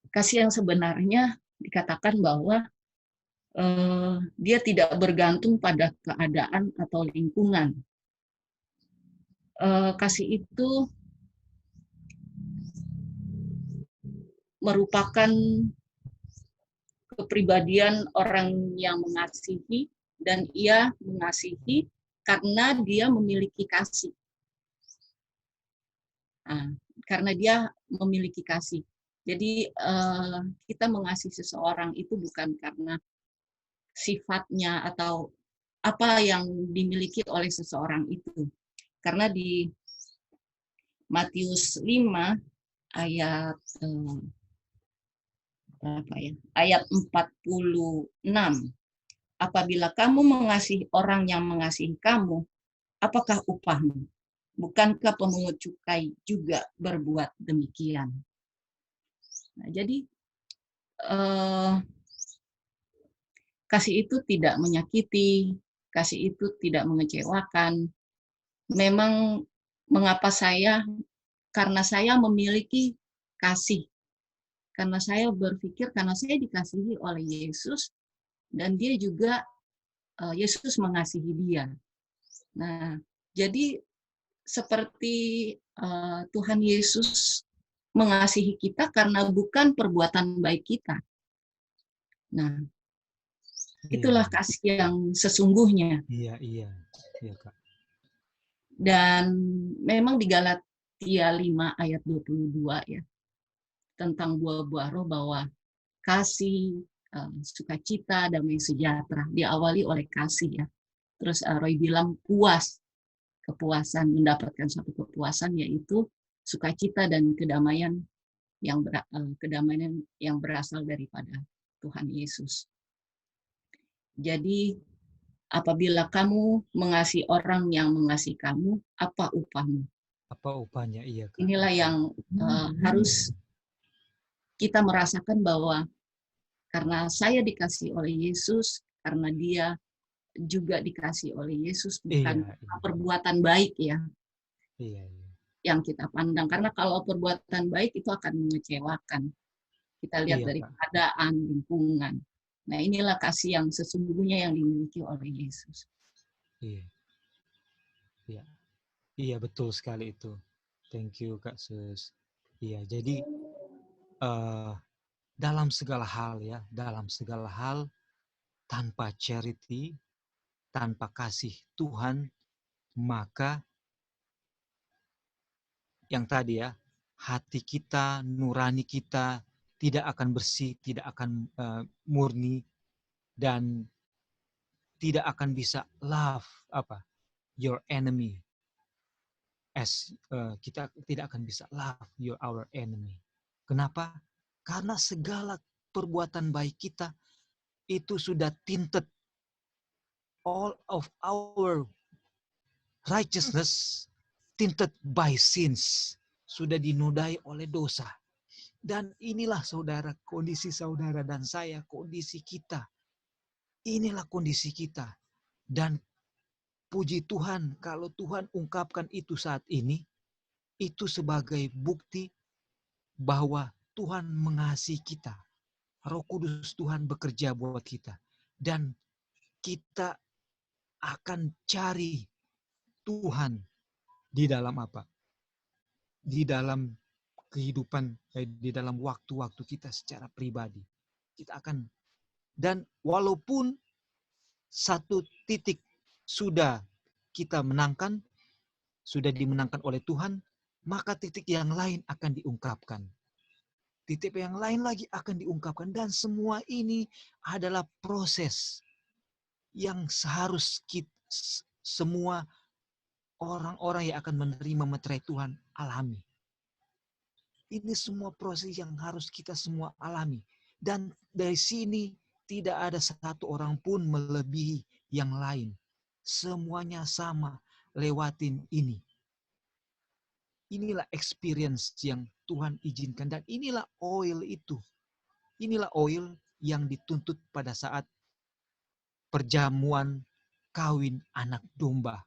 Kasih yang sebenarnya dikatakan bahwa dia tidak bergantung pada keadaan atau lingkungan. Kasih itu merupakan kepribadian orang yang mengasihi, dan ia mengasihi karena dia memiliki kasih. Nah, karena dia memiliki kasih. Jadi kita mengasihi seseorang itu bukan karena sifatnya atau apa yang dimiliki oleh seseorang itu. Karena di Matius 5 ayat ayat 46. Apabila kamu mengasihi orang yang mengasihi kamu, apakah upahmu? Bukankah pemungut cukai juga berbuat demikian? Nah, jadi kasih itu tidak menyakiti, kasih itu tidak mengecewakan. Memang mengapa karena saya memiliki kasih. Karena saya berpikir, karena saya dikasihi oleh Yesus, dan dia juga, Yesus mengasihi dia. Nah, jadi seperti Tuhan Yesus mengasihi kita karena bukan perbuatan baik kita. Nah, itulah kasih yang sesungguhnya. Iya, Kak. Dan memang di Galatia 5 ayat 22 ya, tentang buah-buah roh bahwa kasih, sukacita, damai sejahtera diawali oleh kasih ya. Terus Roy bilang kepuasan, mendapatkan satu kepuasan yaitu sukacita dan kedamaian yang berasal daripada Tuhan Yesus. Jadi apabila kamu mengasihi orang yang mengasihi kamu, apa upahmu? Apa upahnya? Iya, Kak. Inilah yang harus kita merasakan bahwa karena saya dikasihi oleh Yesus, karena dia juga dikasihi oleh Yesus, bukan perbuatan baik ya. Iya. Yang kita pandang. Karena kalau perbuatan baik itu akan mengecewakan. Kita lihat dari keadaan, lingkungan. Nah, inilah kasih yang sesungguhnya yang dimiliki oleh Yesus. Iya, betul sekali itu. Thank you, Kak Sus. Iya, jadi dalam segala hal tanpa charity, tanpa kasih Tuhan, maka yang tadi ya, hati kita, nurani kita tidak akan bersih, tidak akan murni, dan tidak akan bisa love your enemy as kita tidak akan bisa love our enemy. Kenapa? Karena segala perbuatan baik kita itu sudah tinted, all of our righteousness tinted by sins, sudah dinodai oleh dosa. Dan inilah saudara, kondisi saudara dan saya, kondisi kita. Inilah kondisi kita. Dan puji Tuhan kalau Tuhan ungkapkan itu saat ini, itu sebagai bukti bahwa Tuhan mengasihi kita. Roh Kudus Tuhan bekerja buat kita. Dan kita akan cari Tuhan di dalam apa? Di dalam kehidupan, di dalam waktu-waktu kita secara pribadi. Kita akan, dan walaupun satu titik sudah kita menangkan, sudah dimenangkan oleh Tuhan, maka titik yang lain akan diungkapkan. Titik yang lain lagi akan diungkapkan. Dan semua ini adalah proses yang seharus semua orang-orang yang akan menerima meterai Tuhan alami. Ini semua proses yang harus kita semua alami. Dan dari sini tidak ada satu orang pun melebihi yang lain. Semuanya sama lewatin ini. Inilah experience yang Tuhan izinkan. Dan inilah oil itu. Inilah oil yang dituntut pada saat perjamuan kawin anak domba.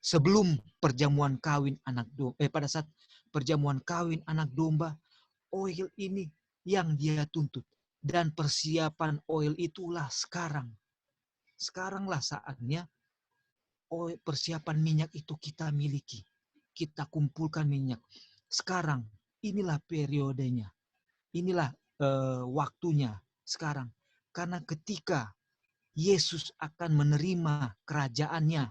Sebelum perjamuan kawin anak domba, pada saat perjamuan kawin anak domba, oil ini yang dia tuntut. Dan persiapan oil itulah sekarang. Sekaranglah saatnya persiapan minyak itu kita miliki. Kita kumpulkan minyak. Sekarang inilah periodenya. Inilah waktunya sekarang. Karena ketika Yesus akan menerima kerajaannya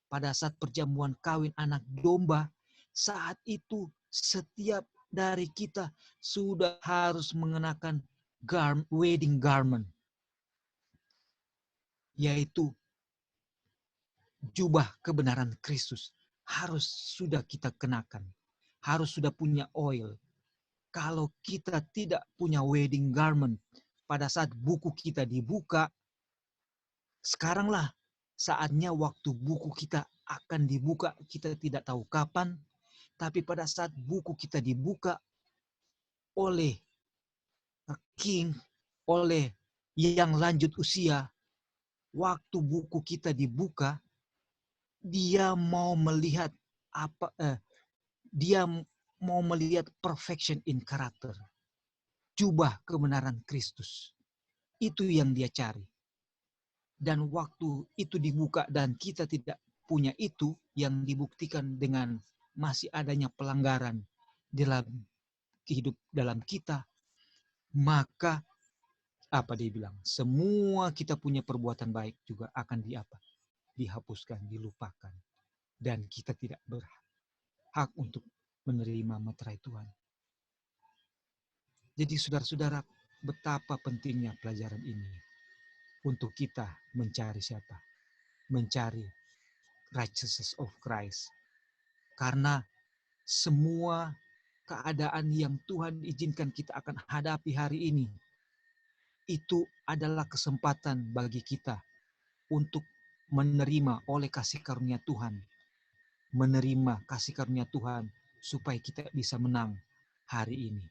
pada saat perjamuan kawin anak domba, saat itu setiap dari kita sudah harus mengenakan wedding garment, yaitu jubah kebenaran Kristus. Harus sudah kita kenakan, harus sudah punya oil. Kalau kita tidak punya wedding garment, pada saat buku kita dibuka, sekaranglah saatnya waktu buku kita akan dibuka. Kita tidak tahu kapan, tapi pada saat buku kita dibuka oleh king, oleh yang lanjut usia, waktu buku kita dibuka, dia mau melihat dia mau melihat perfection in character. Jubah kebenaran Kristus. Itu yang dia cari. Dan waktu itu dibuka dan kita tidak punya itu, yang dibuktikan dengan masih adanya pelanggaran dalam hidup dalam kita, maka apa dia bilang? Semua kita punya perbuatan baik juga akan dihapuskan, dilupakan. Dan kita tidak berhak untuk menerima meterai Tuhan. Jadi saudara-saudara, betapa pentingnya pelajaran ini untuk kita mencari siapa? Mencari righteousness of Christ. Karena semua keadaan yang Tuhan izinkan kita akan hadapi hari ini, itu adalah kesempatan bagi kita untuk menerima oleh kasih karunia Tuhan. Menerima kasih karunia Tuhan supaya kita bisa menang hari ini.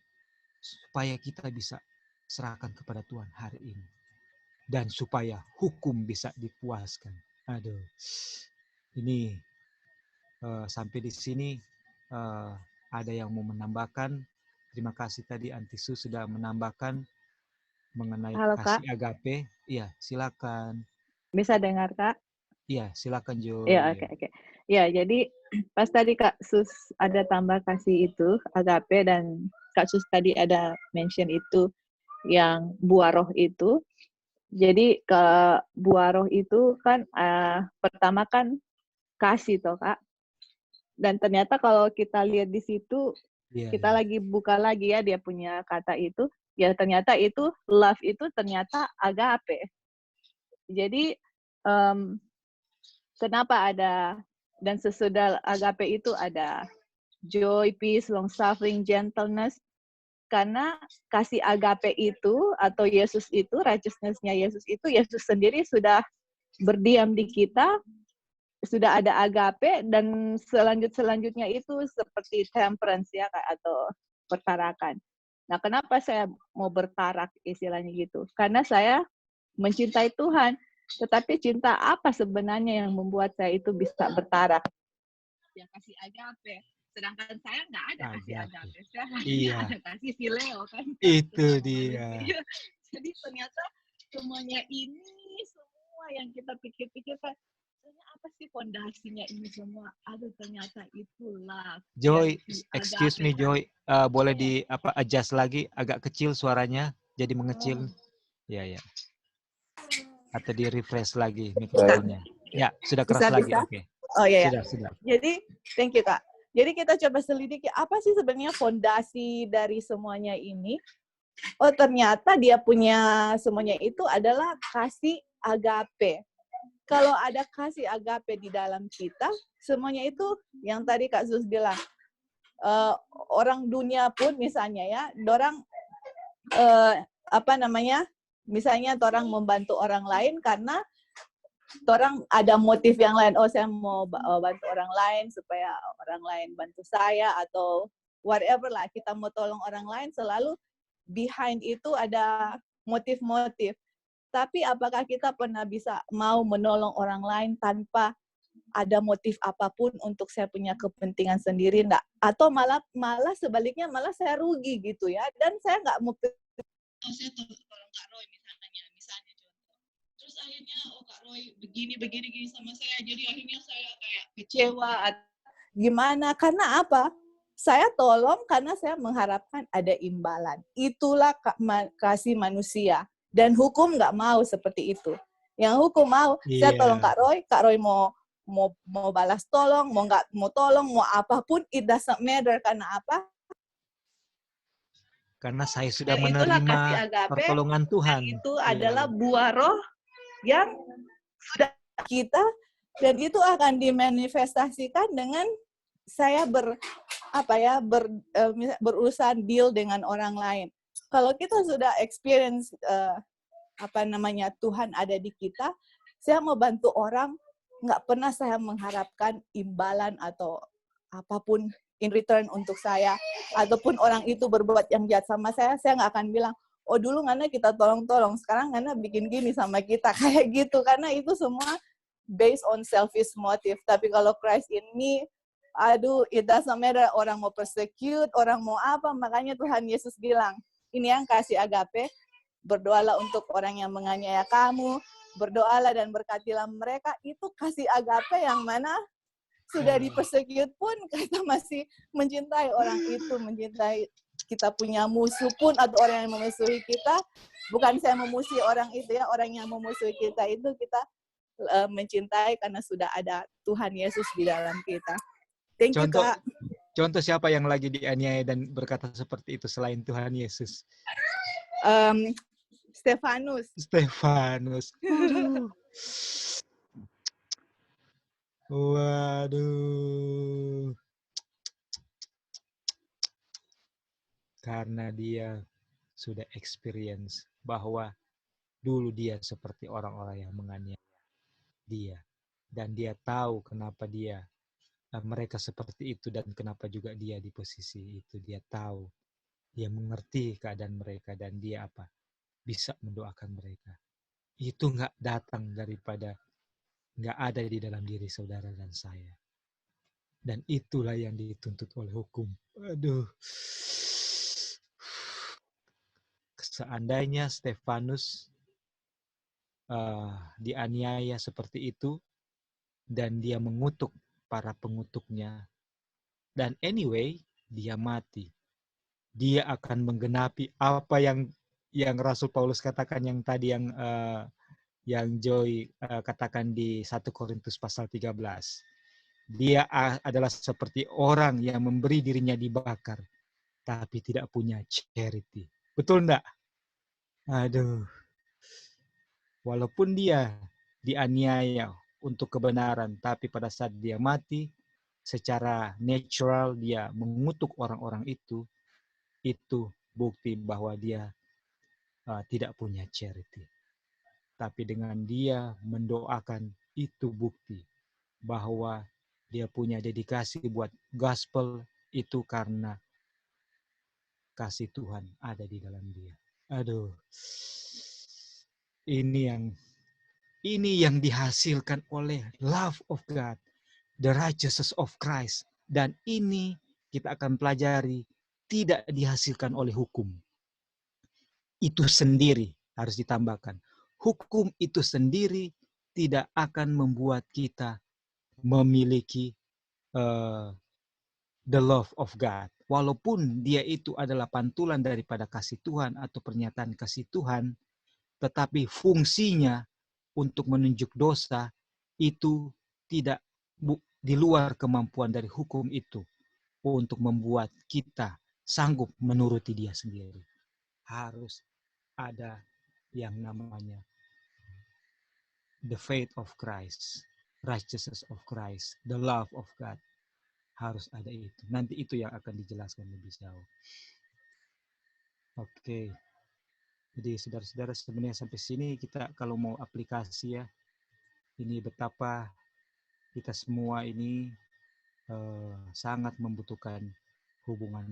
Supaya kita bisa serahkan kepada Tuhan hari ini. Dan supaya hukum bisa dipuaskan. Aduh, ini sampai di sini ada yang mau menambahkan. Terima kasih tadi Antisus sudah menambahkan mengenai Halo, kasih Kak. agape. Iya, silakan. Bisa dengar, Kak? Iya, silakan Jo. Iya, oke. Ya, jadi pas tadi Kak Sus ada tambah kasih itu, agape, dan Kak Sus tadi ada mention itu, yang buah roh itu. Jadi ke buah roh itu kan pertama kan kasih toh Kak. Dan ternyata kalau kita lihat di situ, kita lagi buka lagi ya dia punya kata itu, ya ternyata itu love itu ternyata agape. Jadi kenapa ada dan sesudah agape itu ada joy, peace, long suffering, gentleness? Karena kasih agape itu atau Yesus itu, righteousness-nya Yesus itu, Yesus sendiri sudah berdiam di kita, sudah ada agape, dan selanjutnya itu seperti temperance ya, atau pertarakan. Nah, kenapa saya mau bertarak istilahnya gitu? Karena saya mencintai Tuhan, tetapi cinta apa sebenarnya yang membuat saya itu bisa bertarak? Ya kasih agape. Sedangkan saya nggak ada kasih agape. Saya hanya ada kasih phileo kan. Itu dia. Jadi ternyata semuanya ini, semua yang kita pikir-pikirkan, apa sih fondasinya ini semua? Aduh, ternyata itulah. Joy, excuse me Joy, boleh di adjust lagi agak kecil suaranya, jadi mengecil. Ya ya. Atau di refresh lagi mikrofonnya. Ya, sudah keras lagi. Oke. Oh iya. Sudah. Jadi, thank you Kak. Jadi kita coba selidiki apa sih sebenarnya fondasi dari semuanya ini. Oh, ternyata dia punya semuanya itu adalah kasih agape. Kalau ada kasih agape di dalam kita, semuanya itu yang tadi Kak Zus bilang, orang dunia pun misalnya ya, dorang misalnya orang membantu orang lain karena orang ada motif yang lain. Oh, saya mau bantu orang lain supaya orang lain bantu saya, atau whatever lah, kita mau tolong orang lain, selalu behind itu ada motif-motif. Tapi apakah kita pernah bisa mau menolong orang lain tanpa ada motif apapun untuk saya punya kepentingan sendiri? Enggak? Atau malah sebaliknya, malah saya rugi gitu ya, dan saya nggak mau saya tolong Kak Roy misalnya contoh. Terus akhirnya Kak Roy begini sama saya, jadi akhirnya saya kayak kecewa. Gimana? Karena apa? Saya tolong karena saya mengharapkan ada imbalan. Itulah kasih manusia. Dan hukum nggak mau seperti itu. Yang hukum mau, saya tolong Kak Roy mau balas tolong, mau nggak mau tolong, mau apapun, it doesn't matter. Karena apa? Karena saya sudah menerima pertolongan Tuhan. Itu adalah buah roh yang sudah kita, dan itu akan dimanifestasikan dengan saya berurusan deal dengan orang lain. Kalau kita sudah experience Tuhan ada di kita, saya mau bantu orang, nggak pernah saya mengharapkan imbalan atau apapun in return untuk saya, ataupun orang itu berbuat yang jahat sama saya nggak akan bilang, oh dulu Ngana kita tolong-tolong, sekarang Ngana bikin gini sama kita, kayak gitu, karena itu semua based on selfish motive. Tapi kalau Christ in me, aduh, it doesn't matter orang mau persecute, orang mau apa, makanya Tuhan Yesus bilang, ini yang kasih agape, berdoalah untuk orang yang menganiaya kamu, berdoalah dan berkatilah mereka, itu kasih agape yang mana sudah di-persecute pun kita masih mencintai orang itu, mencintai kita punya musuh pun atau orang yang memusuhi kita. Bukan saya memusuhi orang itu ya, orang yang memusuhi kita itu kita mencintai karena sudah ada Tuhan Yesus di dalam kita. Thank you, Kak. Contoh siapa yang lagi dianiaya dan berkata seperti itu selain Tuhan Yesus? Stefanus. Waduh. Karena dia sudah experience bahwa dulu dia seperti orang-orang yang menganiaya dia. Dan dia tahu kenapa mereka seperti itu dan kenapa juga dia di posisi itu. Dia tahu, dia mengerti keadaan mereka dan dia bisa mendoakan mereka. Itu nggak datang daripada nggak ada di dalam diri saudara dan saya. Dan itulah yang dituntut oleh hukum. Aduh. Seandainya Stefanus dianiaya seperti itu dan dia mengutuk para pengutuknya, dan anyway dia mati, dia akan menggenapi apa yang Rasul Paulus katakan yang tadi yang Joy katakan di 1 Korintus pasal 13. Dia adalah seperti orang yang memberi dirinya dibakar, tapi tidak punya charity. Betul enggak? Aduh. Walaupun dia dianiaya untuk kebenaran, tapi pada saat dia mati, secara natural dia mengutuk orang-orang itu bukti bahwa dia tidak punya charity. Tapi dengan dia mendoakan, itu bukti bahwa dia punya dedikasi buat gospel, itu karena kasih Tuhan ada di dalam dia. Aduh, ini yang dihasilkan oleh love of God, the righteousness of Christ. Dan ini kita akan pelajari tidak dihasilkan oleh hukum. Itu sendiri harus ditambahkan. Hukum itu sendiri tidak akan membuat kita memiliki the love of God. Walaupun dia itu adalah pantulan daripada kasih Tuhan atau pernyataan kasih Tuhan, tetapi fungsinya untuk menunjuk dosa itu tidak di luar kemampuan dari hukum itu untuk membuat kita sanggup menuruti dia sendiri. Harus ada yang namanya the faith of Christ, righteousness of Christ, the love of God. Harus ada itu. Nanti itu yang akan dijelaskan lebih jauh. Oke. Jadi saudara-saudara, sebenarnya sampai sini kita kalau mau aplikasi ya, ini betapa kita semua ini sangat membutuhkan hubungan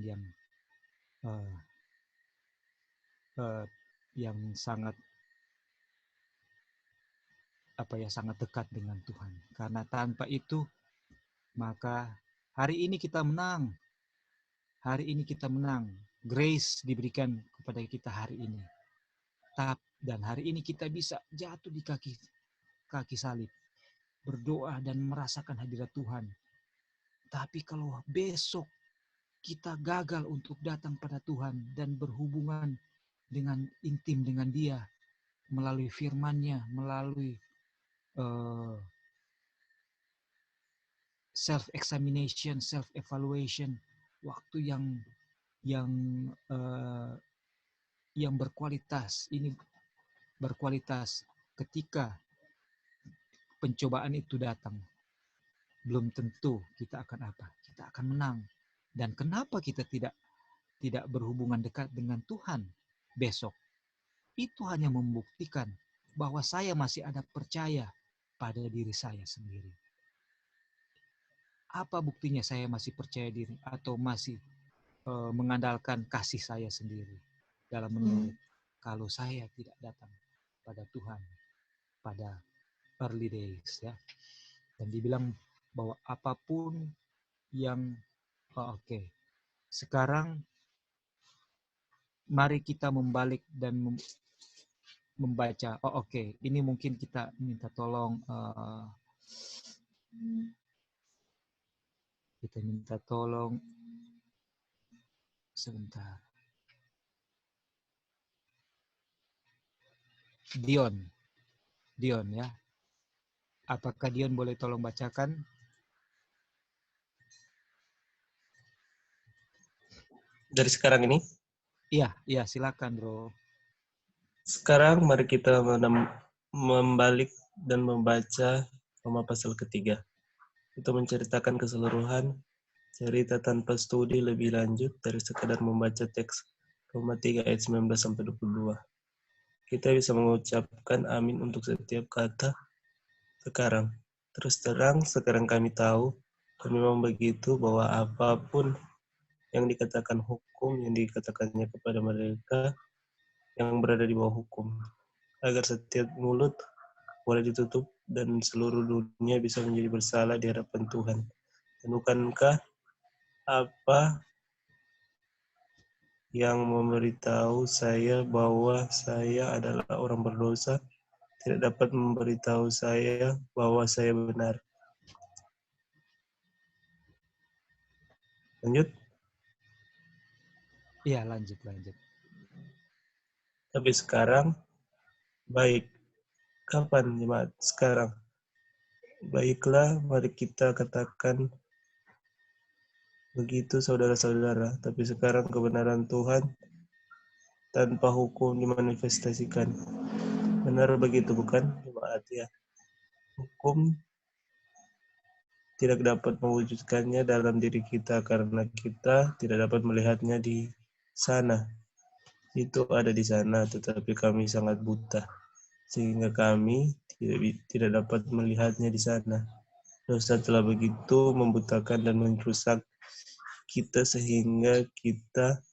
yang sangat sangat dekat dengan Tuhan. Karena tanpa itu maka hari ini kita menang. Hari ini kita menang. Grace diberikan kepada kita hari ini. Dan hari ini kita bisa jatuh di kaki salib, berdoa dan merasakan hadirat Tuhan. Tapi kalau besok kita gagal untuk datang pada Tuhan dan berhubungan dengan intim dengan Dia melalui firman-Nya, melalui self-examination, self-evaluation, waktu yang berkualitas. Ini berkualitas ketika pencobaan itu datang. Belum tentu kita akan apa? Kita akan menang. Dan kenapa kita tidak berhubungan dekat dengan Tuhan besok? Itu hanya membuktikan bahwa saya masih ada percaya pada diri saya sendiri. Apa buktinya saya masih percaya diri atau masih mengandalkan kasih saya sendiri dalam menurut kalau saya tidak datang pada Tuhan pada early days ya. Dan dibilang bahwa apapun yang sekarang mari kita membalik dan membaca. Ini mungkin kita minta tolong sebentar. Dion ya. Apakah Dion boleh tolong bacakan? Dari sekarang ini? Iya, silakan, Bro. Sekarang mari kita membalik dan membaca Roma pasal ketiga. Itu menceritakan keseluruhan cerita tanpa studi lebih lanjut dari sekadar membaca teks Roma 3 ayat 19-22. Kita bisa mengucapkan amin untuk setiap kata sekarang. Terus terang, sekarang kami tahu, dan memang begitu, bahwa apapun yang dikatakan hukum, yang dikatakannya kepada mereka yang berada di bawah hukum, agar setiap mulut boleh ditutup dan seluruh dunia bisa menjadi bersalah di hadapan Tuhan. Dan bukankah apa yang memberitahu saya bahwa saya adalah orang berdosa tidak dapat memberitahu saya bahwa saya benar? Lanjut. Iya, lanjut. Tapi sekarang, baik. Kapan, jemaat? Sekarang. Baiklah, mari kita katakan begitu, saudara-saudara. Tapi sekarang kebenaran Tuhan tanpa hukum dimanifestasikan. Benar begitu bukan, jemaat ya? Hukum tidak dapat mewujudkannya dalam diri kita karena kita tidak dapat melihatnya di sana. Itu ada di sana, tetapi kami sangat buta, sehingga kami tidak dapat melihatnya di sana. Dosa telah begitu membutakan dan merusak kita sehingga kita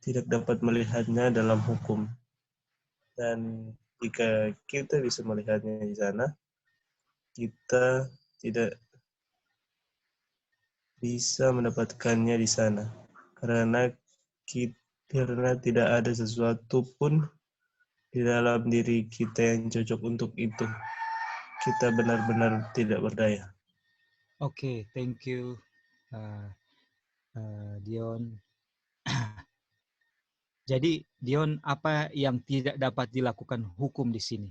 tidak dapat melihatnya dalam hukum. Dan jika kita bisa melihatnya di sana, kita tidak bisa mendapatkannya di sana. Karena tidak ada sesuatu pun di dalam diri kita yang cocok untuk itu. Kita benar-benar tidak berdaya. Oke, thank you, Dion. Jadi, Dion, apa yang tidak dapat dilakukan hukum di sini?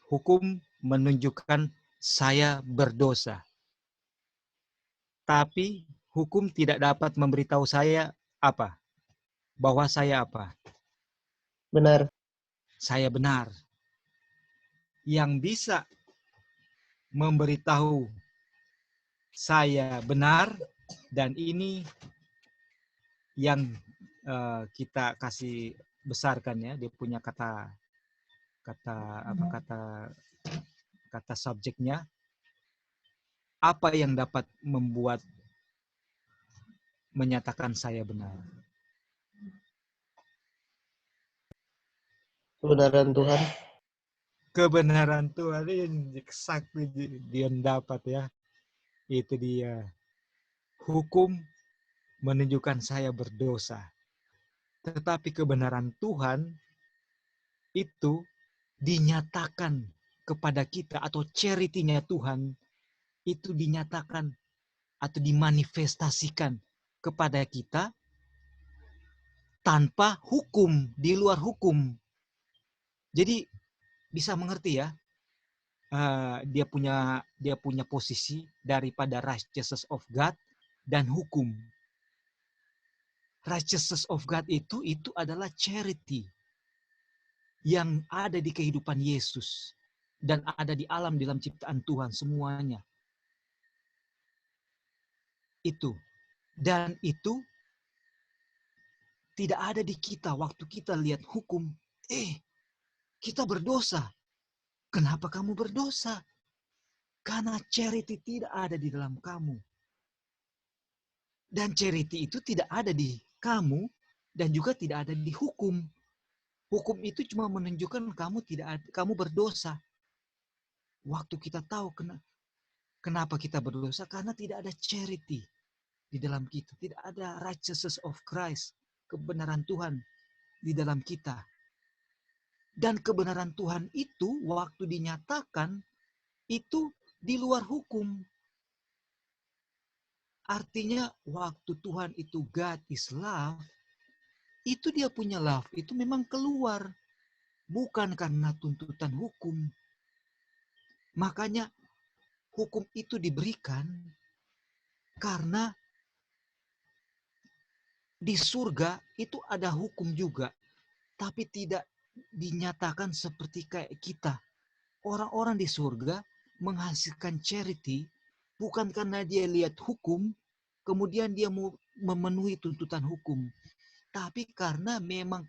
Hukum menunjukkan saya berdosa. Tapi hukum tidak dapat memberitahu saya apa? Bahwa saya apa? Benar. Saya benar. Yang bisa memberitahu saya benar, dan ini yang kita kasih besarkan ya, dia punya kata subjeknya. Apa yang dapat membuat menyatakan saya benar? Kebenaran Tuhan. Kebenaran Tuhan ini sakti dia dapat ya. Itu dia. Hukum menunjukkan saya berdosa. Tetapi kebenaran Tuhan itu dinyatakan kepada kita, atau charity-nya Tuhan itu dinyatakan atau dimanifestasikan kepada kita tanpa hukum, di luar hukum. Jadi bisa mengerti ya, dia punya posisi daripada righteousness of God dan hukum. Righteousness of God itu adalah charity yang ada di kehidupan Yesus dan ada di alam dalam ciptaan Tuhan semuanya. Itu. Dan itu tidak ada di kita waktu kita lihat hukum. Kita berdosa. Kenapa kamu berdosa? Karena charity tidak ada di dalam kamu. Dan charity itu tidak ada di kamu dan juga tidak ada di hukum. Hukum itu cuma menunjukkan kamu berdosa. Waktu kita tahu kenapa kita berdosa, karena tidak ada charity di dalam kita. Tidak ada righteousness of Christ, kebenaran Tuhan di dalam kita. Dan kebenaran Tuhan itu waktu dinyatakan itu di luar hukum. Artinya waktu Tuhan itu God is love, itu dia punya love, itu memang keluar. Bukan karena tuntutan hukum. Makanya hukum itu diberikan karena di surga itu ada hukum juga. Tapi tidak dinyatakan seperti kayak kita. Orang-orang di surga menghasilkan charity bukan karena dia lihat hukum, kemudian dia mau memenuhi tuntutan hukum. Tapi karena memang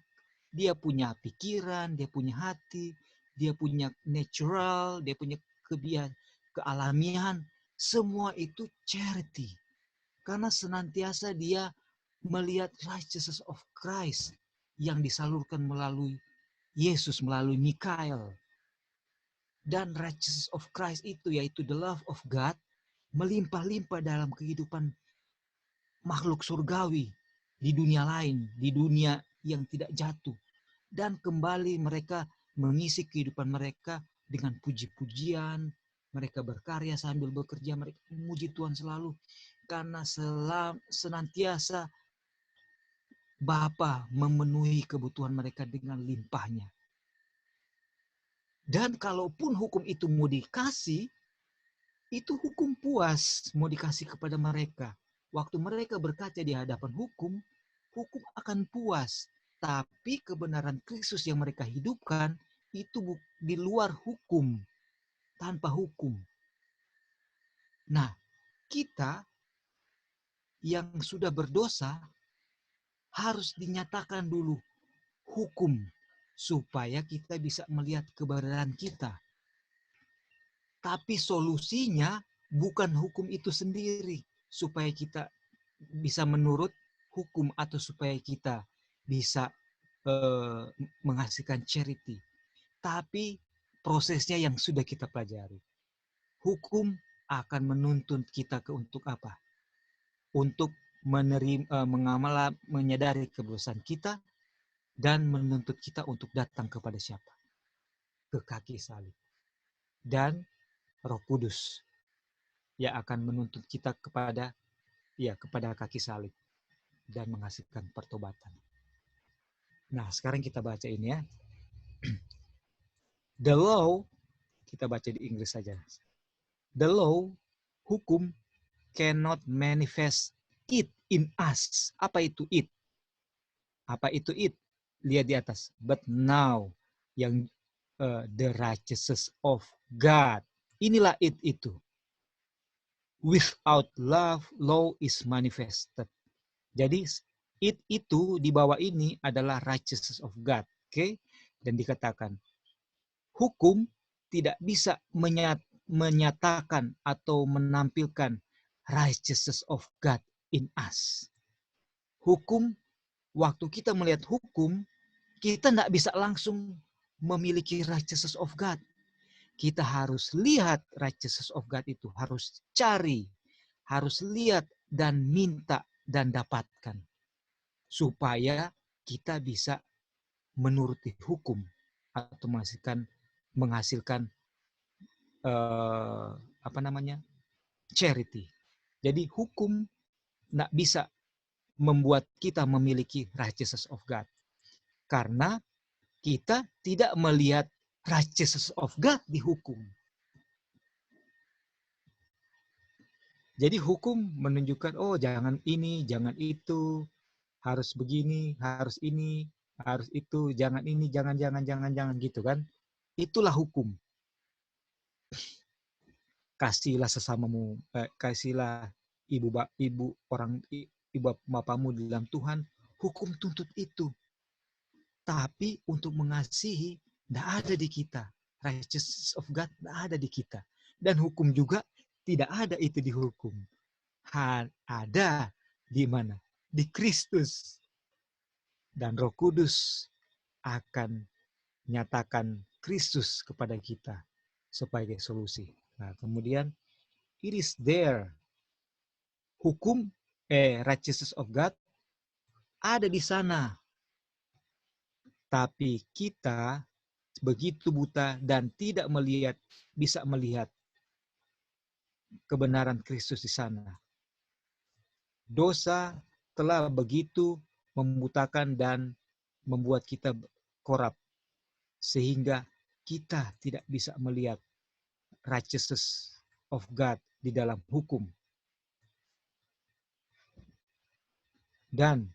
dia punya pikiran, dia punya hati, dia punya natural, dia punya kealamian. Semua itu charity. Karena senantiasa dia melihat righteousness of Christ yang disalurkan melalui Yesus, melalui Mikael. Dan righteousness of Christ itu yaitu the love of God melimpah-limpah dalam kehidupan makhluk surgawi di dunia lain, di dunia yang tidak jatuh. Dan kembali mereka mengisi kehidupan mereka dengan puji-pujian, mereka berkarya sambil bekerja, mereka memuji Tuhan selalu. Karena senantiasa Bapa memenuhi kebutuhan mereka dengan limpahnya. Dan kalaupun hukum itu mau dikasih, itu hukum puas mau dikasih kepada mereka. Waktu mereka berkaca di hadapan hukum, hukum akan puas. Tapi kebenaran Kristus yang mereka hidupkan itu di luar hukum, tanpa hukum. Nah, kita yang sudah berdosa harus dinyatakan dulu hukum supaya kita bisa melihat kebenaran kita. Tapi solusinya bukan hukum itu sendiri supaya kita bisa menurut hukum atau supaya kita bisa menghasilkan charity. Tapi prosesnya yang sudah kita pelajari. Hukum akan menuntun kita untuk apa? Untuk menyadari kedosaan kita dan menuntut kita untuk datang kepada siapa? Ke kaki salib. Dan Roh Kudus yang akan menuntut kita kepada kaki salib dan menghasilkan pertobatan. Nah, sekarang kita baca ini ya. The law, kita baca di Inggris saja. The law, hukum, cannot manifest it in us. Apa itu it? Apa itu it? Lihat di atas. But now, yang the righteousness of God. Inilah it itu. Without love, law is manifested. Jadi it itu di bawah ini adalah righteousness of God. Oke? Dan dikatakan hukum tidak bisa menyatakan atau menampilkan righteousness of God in us. Hukum, waktu kita melihat hukum, kita tidak bisa langsung memiliki righteousness of God. Kita harus lihat righteousness of God itu, harus cari, harus lihat dan minta dan dapatkan. Supaya kita bisa menuruti hukum atau menghasilkan charity. Jadi hukum tidak bisa membuat kita memiliki righteousness of God. Karena kita tidak melihat righteousness of God di hukum. Jadi hukum menunjukkan, oh jangan ini, jangan itu, harus begini, harus ini, harus itu, jangan ini, jangan gitu kan. Itulah hukum. Kasihlah sesamamu, kasihlah ibu bapamu di dalam Tuhan. Hukum tuntut itu. Tapi untuk mengasihi tidak ada di kita. Righteousness of God tidak ada di kita. Dan hukum juga tidak ada itu di hukum. Ada di mana? Di Kristus. Dan Roh Kudus akan nyatakan Kristus kepada kita sebagai solusi. Nah, kemudian it is there. Hukum, righteousness of God ada di sana. Tapi kita begitu buta dan tidak bisa melihat kebenaran Kristus di sana. Dosa telah begitu membutakan dan membuat kita korup sehingga kita tidak bisa melihat righteousness of God di dalam hukum. Dan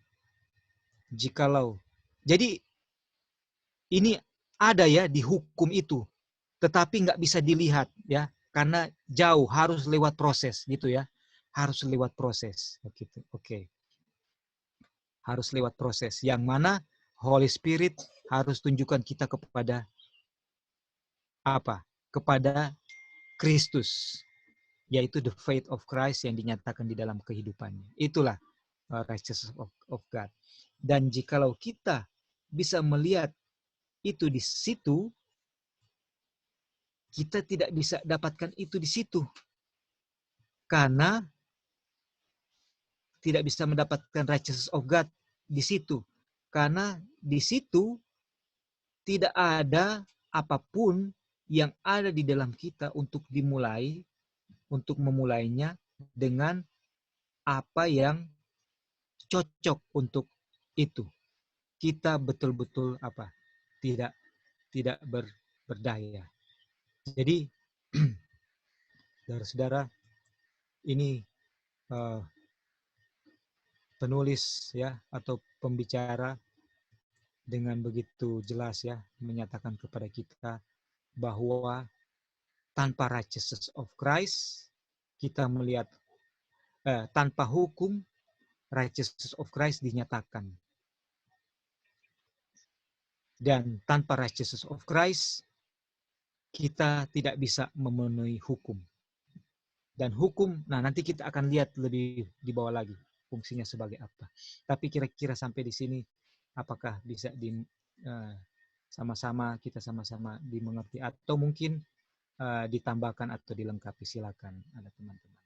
jadi ini ada ya di hukum itu, tetapi nggak bisa dilihat ya, karena jauh, harus lewat proses gitu ya, harus lewat proses begitu. Oke. Harus lewat proses yang mana Holy Spirit harus tunjukkan kita kepada apa? Kepada Kristus, yaitu the faith of Christ yang dinyatakan di dalam kehidupannya. Itulah righteousness of God. Dan jikalau kita bisa melihat itu di situ, kita tidak bisa dapatkan itu di situ. Karena tidak bisa mendapatkan righteousness of God di situ. Karena di situ tidak ada apapun yang ada di dalam kita untuk memulainya dengan apa yang cocok untuk itu. Kita betul-betul tidak berdaya. Jadi saudara-saudara, ini penulis ya atau pembicara dengan begitu jelas ya menyatakan kepada kita bahwa tanpa righteousness of Christ kita melihat tanpa hukum righteousness of Christ dinyatakan. Dan tanpa righteousness of Christ kita tidak bisa memenuhi hukum. Dan hukum, nah nanti kita akan lihat lebih di bawah lagi fungsinya sebagai apa. Tapi kira-kira sampai di sini apakah bisa sama-sama kita sama-sama dimengerti atau mungkin ditambahkan atau dilengkapi, silakan ada teman-teman.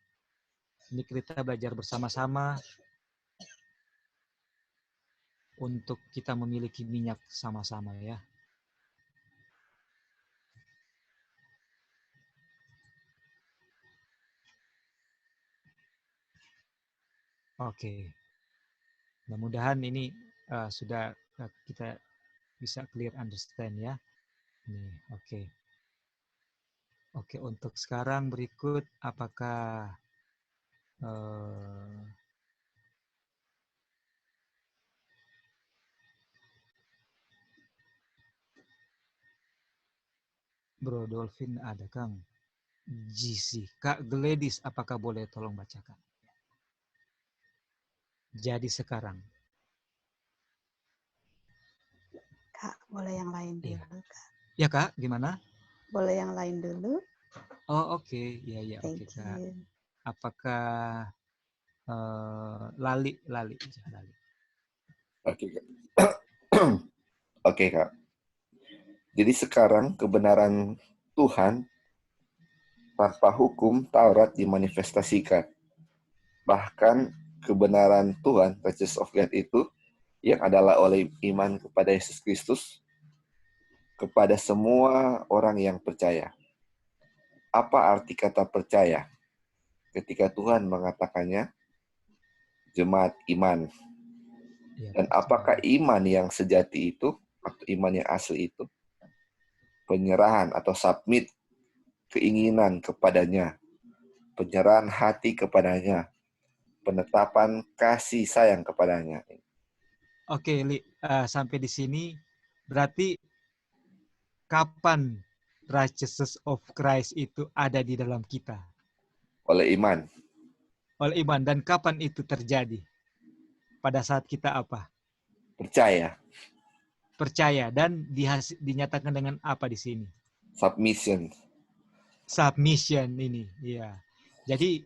Ini kita belajar bersama-sama untuk kita memiliki minyak sama-sama ya. Oke. Mudah-mudahan ini sudah kita bisa clear understand ya. Nih, oke. Oke, untuk sekarang berikut apakah Bro Dolphin ada, Kang. GC. Kak Gladys, apakah boleh tolong bacakan? Jadi sekarang. Kak, boleh yang lain dulu, Ya. Kak. Ya, Kak, gimana? Boleh yang lain dulu? Oh, oke. Ya, oke, Kak. Apakah Lali. Oke, Kak. Oke, Kak. Jadi sekarang kebenaran Tuhan tanpa hukum Taurat dimanifestasikan. Bahkan kebenaran Tuhan, righteousness of God itu, yang adalah oleh iman kepada Yesus Kristus, kepada semua orang yang percaya. Apa arti kata percaya? Ketika Tuhan mengatakannya, jemaat iman. Ya, Dan apakah iman yang sejati itu, atau iman yang asli itu, penyerahan atau submit keinginan kepadanya, penyerahan hati kepadanya, penetapan kasih sayang kepadanya. Oke, Li, sampai di sini berarti kapan righteousness of Christ itu ada di dalam kita? Oleh iman. Oleh iman. Dan kapan itu terjadi? Pada saat kita apa? Percaya. Percaya. Dan dinyatakan dengan apa di sini? Submission. Submission ini. Iya. Jadi,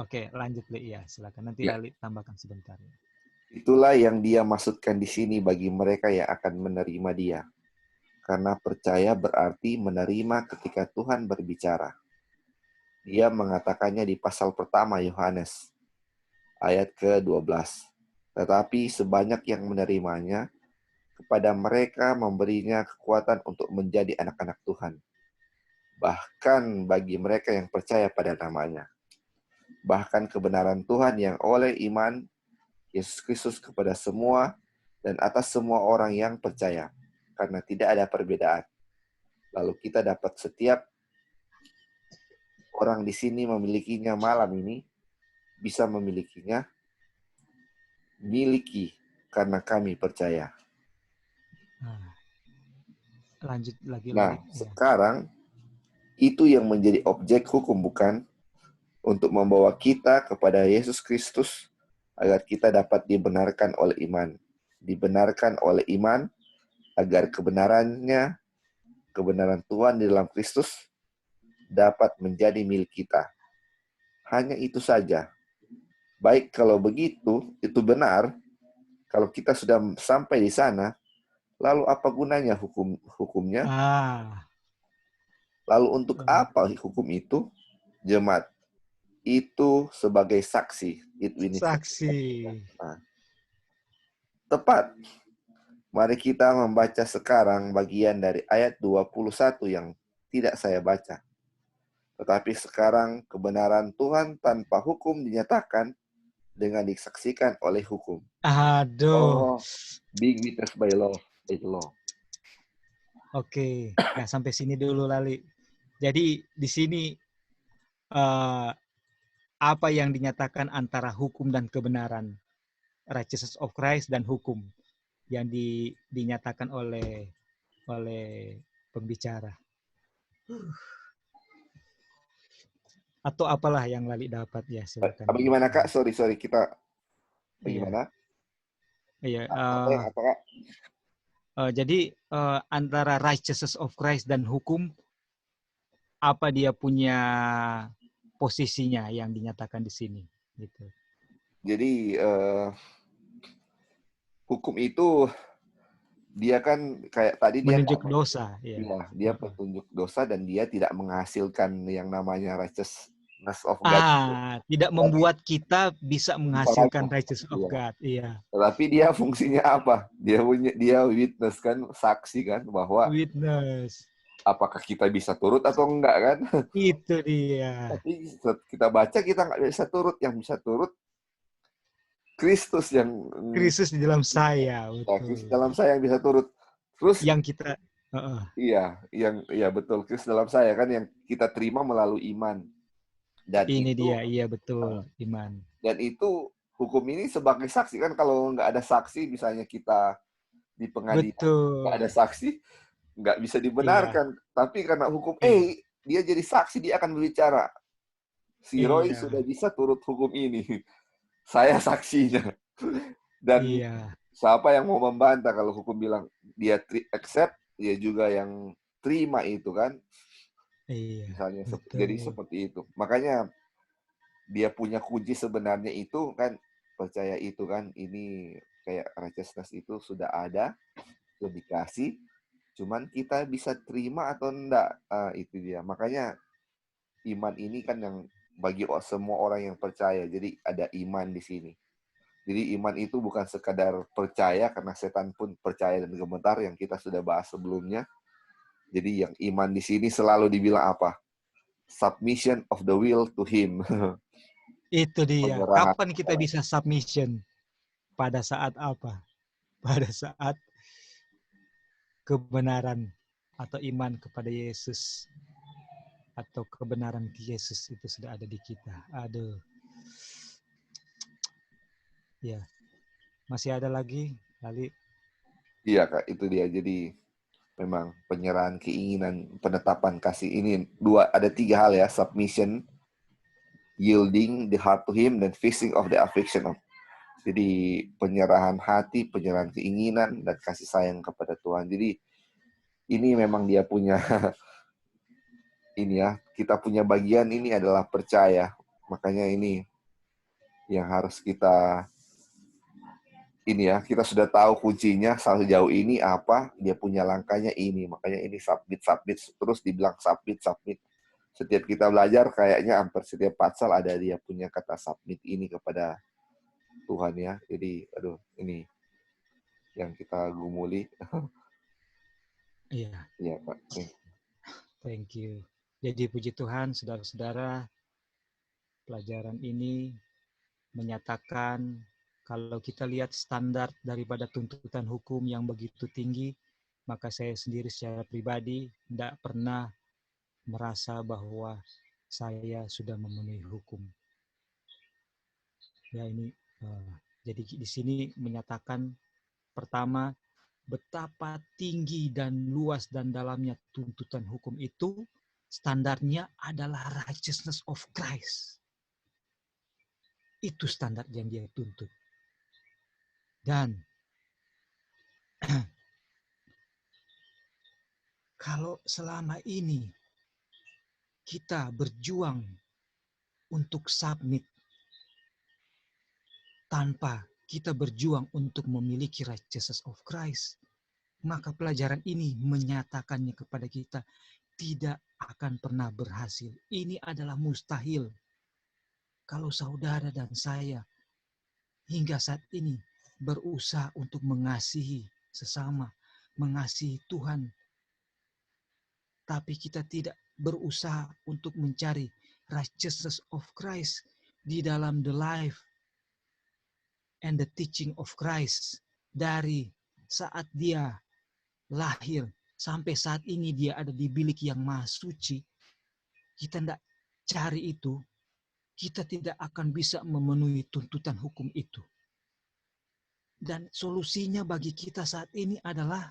oke, lanjut, Li. Ya, silakan. Nanti Ya. Lali tambahkan sebentar. Itulah yang dia maksudkan di sini bagi mereka yang akan menerima dia. Karena percaya berarti menerima ketika Tuhan berbicara. Dia mengatakannya di pasal pertama Yohanes, ayat ke-12. Tetapi sebanyak yang menerimanya, kepada mereka memberinya kekuatan untuk menjadi anak-anak Tuhan. Bahkan bagi mereka yang percaya pada namanya. Bahkan kebenaran Tuhan yang oleh iman Yesus Kristus kepada semua dan atas semua orang yang percaya. Karena tidak ada perbedaan. Lalu kita dapat setiap orang di sini memilikinya malam ini, bisa memilikinya, miliki karena kami percaya. Nah, lanjut lagi. Nah, Lali. sekarang itu yang menjadi objek hukum, bukan? Untuk membawa kita kepada Yesus Kristus agar kita dapat dibenarkan oleh iman. Dibenarkan oleh iman agar kebenarannya, kebenaran Tuhan di dalam Kristus dapat menjadi milik kita. Hanya itu saja. Baik kalau begitu, itu benar. Kalau kita sudah sampai di sana, lalu apa gunanya hukumnya? Lalu untuk apa hukum itu? Jemaat, itu sebagai saksi. Saksi. Nah, tepat. Mari kita membaca sekarang bagian dari ayat 21 yang tidak saya baca. Tetapi sekarang kebenaran Tuhan tanpa hukum dinyatakan dengan disaksikan oleh hukum. Aduh. Being witnessed by law is law. Oke, nah sampai sini dulu Lali. Jadi di sini apa yang dinyatakan antara hukum dan kebenaran, righteousness of Christ dan hukum. yang dinyatakan oleh pembicara. Atau apalah yang Lali dapat, ya silakan. Bagaimana Kak? Sorry kita Iya. bagaimana? Iya. Apa Kak? Jadi antara righteousness of Christ dan hukum, apa dia punya posisinya yang dinyatakan di sini, gitu. Jadi hukum itu dia kan kayak tadi dia Menunjuk dosa, ya. Iya, dia petunjuk dosa dan dia tidak menghasilkan yang namanya righteousness of God. Tidak membuat kita bisa menghasilkan righteousness of Iya. God. Iya. Tetapi dia fungsinya apa? Dia witness kan, saksi kan bahwa Witness. apakah kita bisa turut atau enggak kan? Itu dia. Tapi kita baca kita nggak bisa turut. Yang bisa turut Kristus yang Kristus di dalam saya. Kristus Betul. dalam saya yang bisa turut. Terus yang kita iya betul, Kristus dalam saya kan yang kita terima melalui iman. Dan ini itu, dia, iya betul, iman. Dan itu hukum ini sebagai saksi kan, kalau nggak ada saksi, misalnya kita di pengadilan nggak ada saksi, nggak bisa dibenarkan. Tapi karena hukum dia jadi saksi, dia akan berbicara. Si Roy sudah bisa turut hukum ini, saya saksinya. Dan siapa yang mau membantah kalau hukum bilang dia accept, dia juga yang terima itu kan. Misalnya jadi seperti itu. Makanya dia punya kunci sebenarnya itu kan, percaya itu kan, ini kayak righteousness itu sudah ada, sudah dikasih, cuman kita bisa terima atau enggak. Itu dia. Makanya iman ini kan yang bagi semua orang yang percaya. Jadi ada iman di sini. Jadi iman itu bukan sekadar percaya, karena setan pun percaya dan gemetar, yang kita sudah bahas sebelumnya. Jadi yang iman di sini selalu dibilang apa? Submission of the will to Him. Itu dia. Kapan kita bisa submission? Pada saat apa? Pada saat kebenaran atau iman kepada Yesus, atau kebenaran Yesus itu sudah ada di kita. Aduh. Ya. Masih ada lagi, Lali? Iya, Kak. Itu dia. Jadi memang penyerahan keinginan, penetapan kasih ini ada 3 hal ya. Submission, yielding the heart to Him, dan facing of the affection of. Jadi penyerahan hati, penyerahan keinginan, dan kasih sayang kepada Tuhan. Jadi ini memang dia punya ini ya, kita punya bagian ini adalah percaya. Makanya ini yang harus kita kita sudah tahu kuncinya sejauh ini apa, dia punya langkahnya ini. Makanya ini submit, terus dibilang submit. Setiap kita belajar kayaknya hampir setiap pasal ada dia punya kata submit ini kepada Tuhan ya. Jadi ini yang kita gumuli. Iya. Iya, Pak. Thank you. Jadi puji Tuhan, saudara-saudara, pelajaran ini menyatakan kalau kita lihat standar daripada tuntutan hukum yang begitu tinggi, maka saya sendiri secara pribadi tidak pernah merasa bahwa saya sudah memenuhi hukum. Ya ini, jadi di sini menyatakan pertama, betapa tinggi dan luas dan dalamnya tuntutan hukum itu, standarnya adalah righteousness of Christ. Itu standar yang dia tuntut. Dan kalau selama ini kita berjuang untuk submit tanpa kita berjuang untuk memiliki righteousness of Christ, maka pelajaran ini menyatakannya kepada kita tidak akan pernah berhasil. Ini adalah mustahil. Kalau saudara dan saya hingga saat ini berusaha untuk mengasihi sesama, mengasihi Tuhan, tapi kita tidak berusaha untuk mencari righteousness of Christ di dalam the life and the teaching of Christ, dari saat dia lahir sampai saat ini dia ada di bilik yang maha suci, kita tidak cari itu, kita tidak akan bisa memenuhi tuntutan hukum itu. Dan solusinya bagi kita saat ini adalah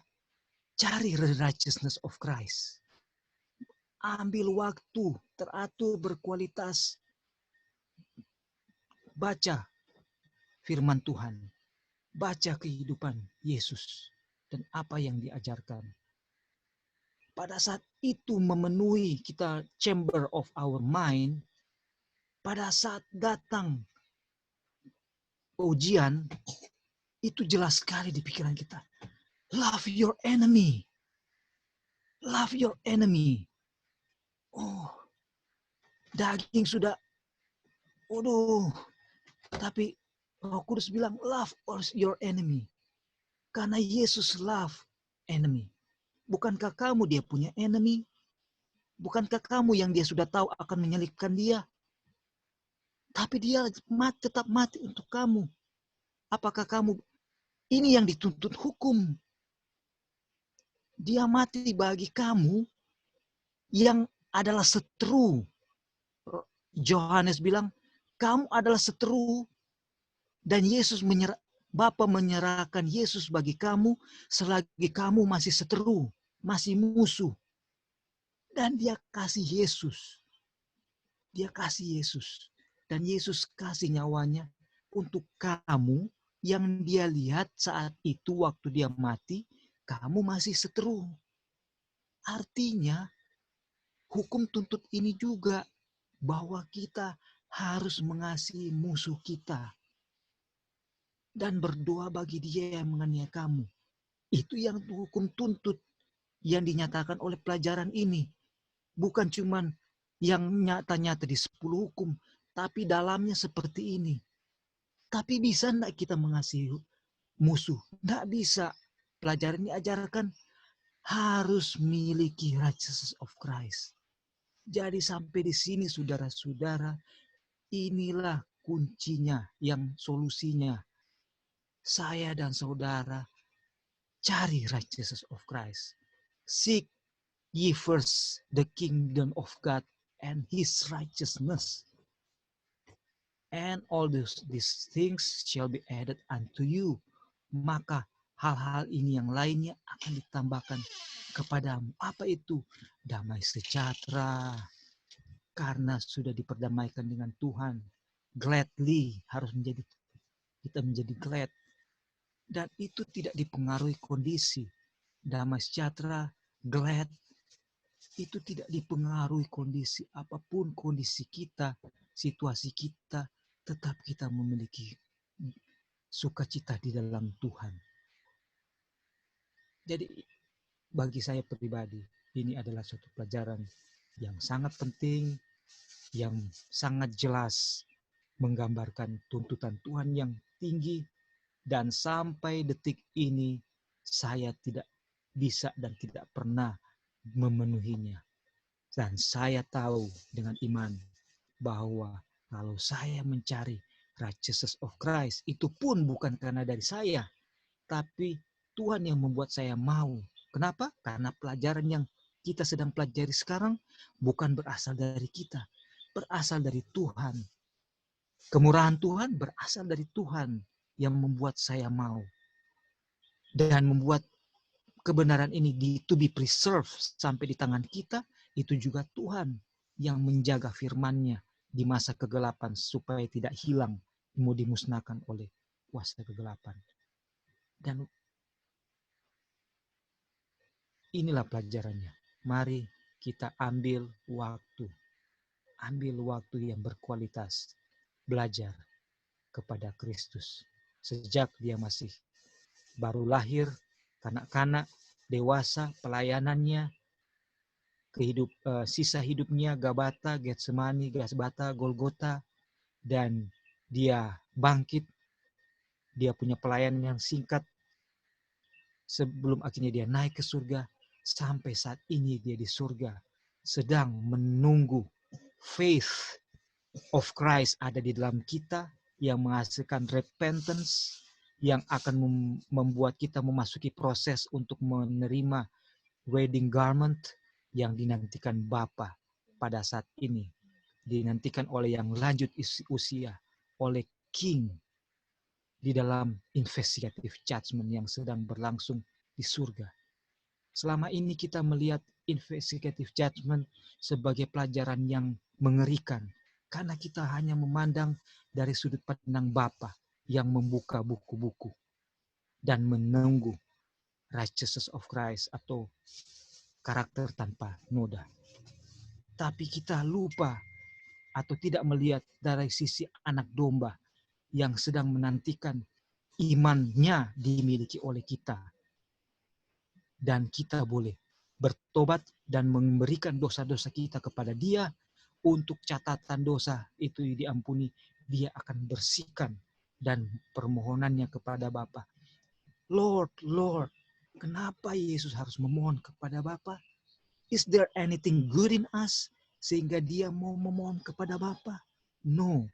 cari the righteousness of Christ. Ambil waktu, teratur, berkualitas. Baca firman Tuhan. Baca kehidupan Yesus dan apa yang diajarkan. Pada saat itu memenuhi kita chamber of our mind, pada saat datang ujian, itu jelas sekali di pikiran kita. Love your enemy. Love your enemy. Oh, daging sudah, tapi Roh Kudus bilang love your enemy. Karena Yesus love enemy. Bukankah kamu dia punya enemy? Bukankah kamu yang dia sudah tahu akan menyalibkan dia? Tapi dia tetap mati untuk kamu. Apakah kamu, ini yang dituntut hukum. Dia mati bagi kamu yang adalah seteru. Yohanes bilang, kamu adalah seteru. Dan Bapa menyerahkan Yesus bagi kamu selagi kamu masih seteru, masih musuh. Dan dia kasih Yesus. Dia kasih Yesus. Dan Yesus kasih nyawanya untuk kamu yang dia lihat saat itu waktu dia mati, kamu masih seteru. Artinya, hukum tuntut ini juga bahwa kita harus mengasihi musuh kita. Dan berdoa bagi dia yang menganiaya kamu. Itu yang hukum tuntut yang dinyatakan oleh pelajaran ini. Bukan cuman yang nyata-nyata di 10 hukum, tapi dalamnya seperti ini. Tapi bisa enggak kita mengasihi musuh? Enggak bisa. Pelajaran ini ajarkan harus miliki righteousness of Christ. Jadi sampai di sini saudara-saudara, inilah kuncinya, yang solusinya. Saya dan saudara cari righteousness of Christ. Seek ye first the kingdom of God and his righteousness. And all these things shall be added unto you. Maka hal-hal ini yang lainnya akan ditambahkan kepadamu. Apa itu? Damai sejahtera. Karena sudah diperdamaikan dengan Tuhan. Gladly harus kita menjadi glad. Dan itu tidak dipengaruhi kondisi. Damai sejahtera, glad, itu tidak dipengaruhi kondisi. Apapun kondisi kita, situasi kita, tetap kita memiliki sukacita di dalam Tuhan. Jadi bagi saya pribadi, ini adalah suatu pelajaran yang sangat penting, yang sangat jelas menggambarkan tuntutan Tuhan yang tinggi. Dan sampai detik ini saya tidak bisa dan tidak pernah memenuhinya. Dan saya tahu dengan iman bahwa kalau saya mencari righteousness of Christ, itu pun bukan karena dari saya, tapi Tuhan yang membuat saya mau. Kenapa? Karena pelajaran yang kita sedang pelajari sekarang bukan berasal dari kita, berasal dari Tuhan. Kemurahan Tuhan berasal dari Tuhan yang membuat saya mau. Dan membuat kebenaran ini to be preserved sampai di tangan kita, itu juga Tuhan yang menjaga firman-Nya di masa kegelapan supaya tidak hilang, mau dimusnahkan oleh kuasa kegelapan. Dan inilah pelajarannya. Mari kita ambil waktu yang berkualitas, belajar kepada Kristus. Sejak dia masih baru lahir, kanak-kanak, dewasa, pelayanannya, sisa hidupnya, Gabata, Getsemani, Gazbata, Golgota, dan dia bangkit, dia punya pelayanan yang singkat, sebelum akhirnya dia naik ke surga, sampai saat ini dia di surga, sedang menunggu faith of Christ ada di dalam kita, yang menghasilkan repentance, yang akan membuat kita memasuki proses untuk menerima wedding garment yang dinantikan Bapa pada saat ini. Dinantikan oleh yang lanjut usia, oleh King di dalam investigative judgment yang sedang berlangsung di surga. Selama ini kita melihat investigative judgment sebagai pelajaran yang mengerikan, karena kita hanya memandang dari sudut pandang Bapa yang membuka buku-buku dan menunggu righteousness of Christ atau karakter tanpa noda. Tapi kita lupa atau tidak melihat dari sisi anak domba yang sedang menantikan imannya dimiliki oleh kita. Dan kita boleh bertobat dan memberikan dosa-dosa kita kepada Dia. Untuk catatan dosa itu diampuni, Dia akan bersihkan. Dan permohonannya kepada Bapa, Lord, Lord, kenapa Yesus harus memohon kepada Bapa? Is there anything good in us sehingga Dia mau memohon kepada Bapa? No.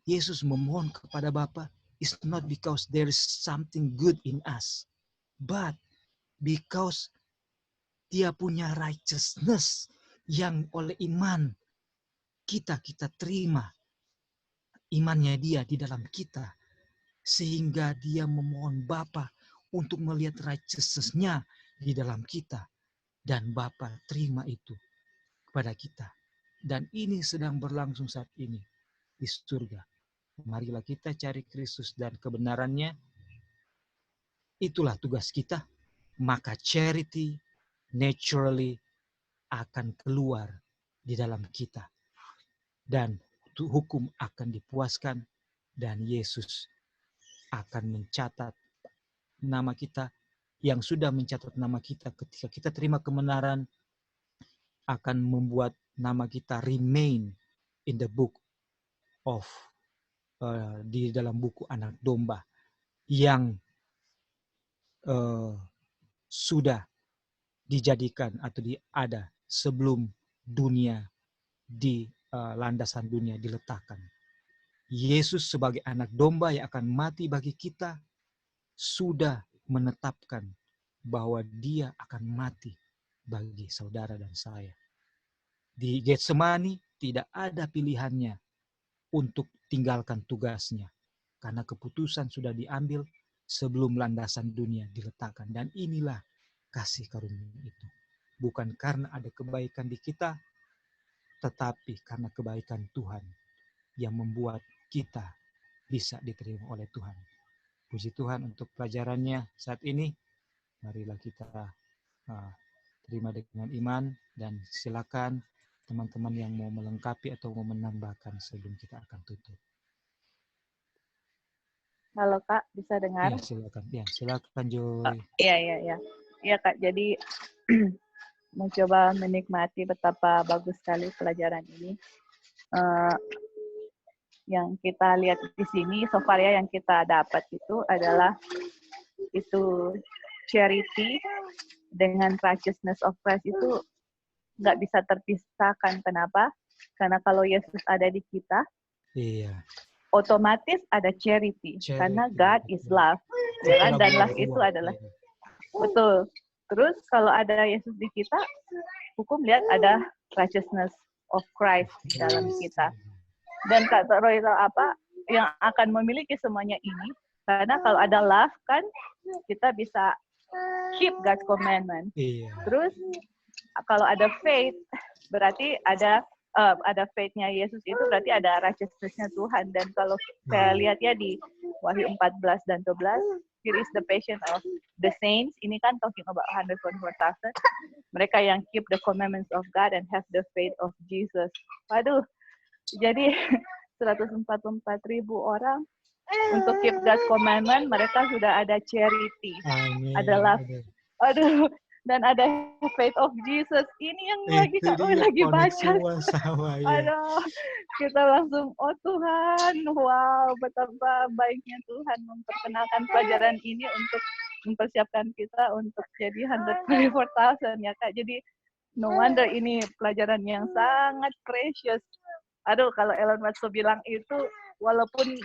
Yesus memohon kepada Bapa is not because there is something good in us, but because Dia punya righteousness yang oleh iman kita terima. Imannya Dia di dalam kita. Sehingga Dia memohon Bapa untuk melihat righteousness-nya di dalam kita. Dan Bapa terima itu kepada kita. Dan ini sedang berlangsung saat ini di surga. Marilah kita cari Kristus dan kebenarannya. Itulah tugas kita. Maka charity naturally akan keluar di dalam kita. Dan hukum akan dipuaskan. Dan Yesus akan mencatat nama kita. Yang sudah mencatat nama kita ketika kita terima kebenaran. Akan membuat nama kita remain in the book of di dalam buku anak domba yang sudah dijadikan atau ada sebelum dunia di landasan dunia diletakkan. Yesus sebagai anak domba yang akan mati bagi kita sudah menetapkan bahwa Dia akan mati bagi saudara dan saya. Di Getsemani tidak ada pilihannya untuk tinggalkan tugasnya. Karena keputusan sudah diambil sebelum landasan dunia diletakkan. Dan inilah kasih karunia itu. Bukan karena ada kebaikan di kita, tetapi karena kebaikan Tuhan yang membuat kita bisa diterima oleh Tuhan. Puji Tuhan untuk pelajarannya saat ini. Marilah kita terima dengan iman dan silakan teman-teman yang mau melengkapi atau mau menambahkan sebelum kita akan tutup. Halo Kak, bisa dengar? Ya, silakan. Ya, silakan Joy. Iya. Iya Kak, jadi mencoba menikmati betapa bagus sekali pelajaran ini. Yang kita lihat di sini, so far ya yang kita dapat itu adalah itu charity dengan righteousness of Christ itu nggak bisa terpisahkan. Kenapa? Karena kalau Yesus ada di kita, otomatis ada charity. Karena God is love, ya kan? Dan love itu adalah betul. Terus kalau ada Yesus di kita, hukum lihat ada righteousness of Christ di dalam kita. Dan Kak Roy tahu apa yang akan memiliki semuanya ini? Karena kalau ada love kan kita bisa keep God's commandment. Terus kalau ada faith berarti ada faith-nya Yesus itu berarti ada righteousness-nya Tuhan. Dan kalau saya lihat ya di Wahyu 14 dan 12, here is the patience of the saints. Ini kan talking about 144,000. Mereka yang keep the commandments of God and have the faith of Jesus. Waduh, jadi 144,000 orang untuk keep God's commandment, mereka sudah ada charity, ada love. Aduh, dan ada faith of Jesus. Ini yang lagi Kak Roy lagi baca. Aduh, kita langsung, oh Tuhan, wow, betapa baiknya Tuhan memperkenalkan pelajaran ini untuk mempersiapkan kita untuk jadi 144,000 ya Kak. Jadi no wonder ini pelajaran yang sangat precious. Aduh, kalau Elon Musk bilang itu, walaupun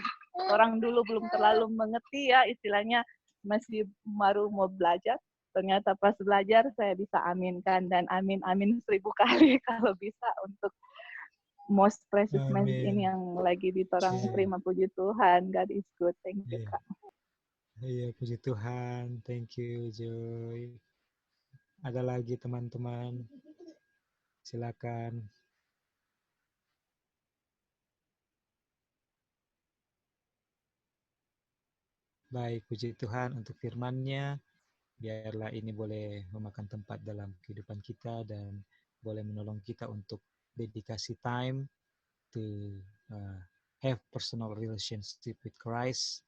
orang dulu belum terlalu mengerti ya, istilahnya masih baru mau belajar, ternyata pas belajar saya bisa aminkan dan amin 1000 kali kalau bisa untuk most precious message ini Amin. yang lagi ditorang Iya. terima. Puji Tuhan, God is good. Thank you, Iya. Kak. Iya, puji Tuhan. Thank you, Joy. Ada lagi teman-teman? Silakan. Baik, puji Tuhan untuk firman-Nya. Biarlah ini boleh memakan tempat dalam kehidupan kita dan boleh menolong kita untuk dedikasi time to uh, have personal relationship with Christ,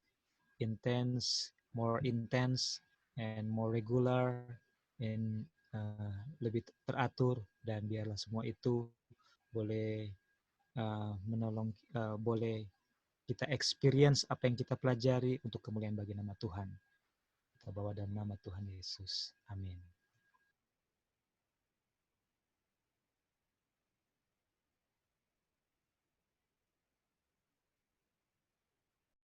more intense, and more regular, and lebih teratur, dan biarlah semua itu boleh boleh kita experience apa yang kita pelajari untuk kemuliaan bagi nama Tuhan. Kita bawa dalam nama Tuhan Yesus. Amin.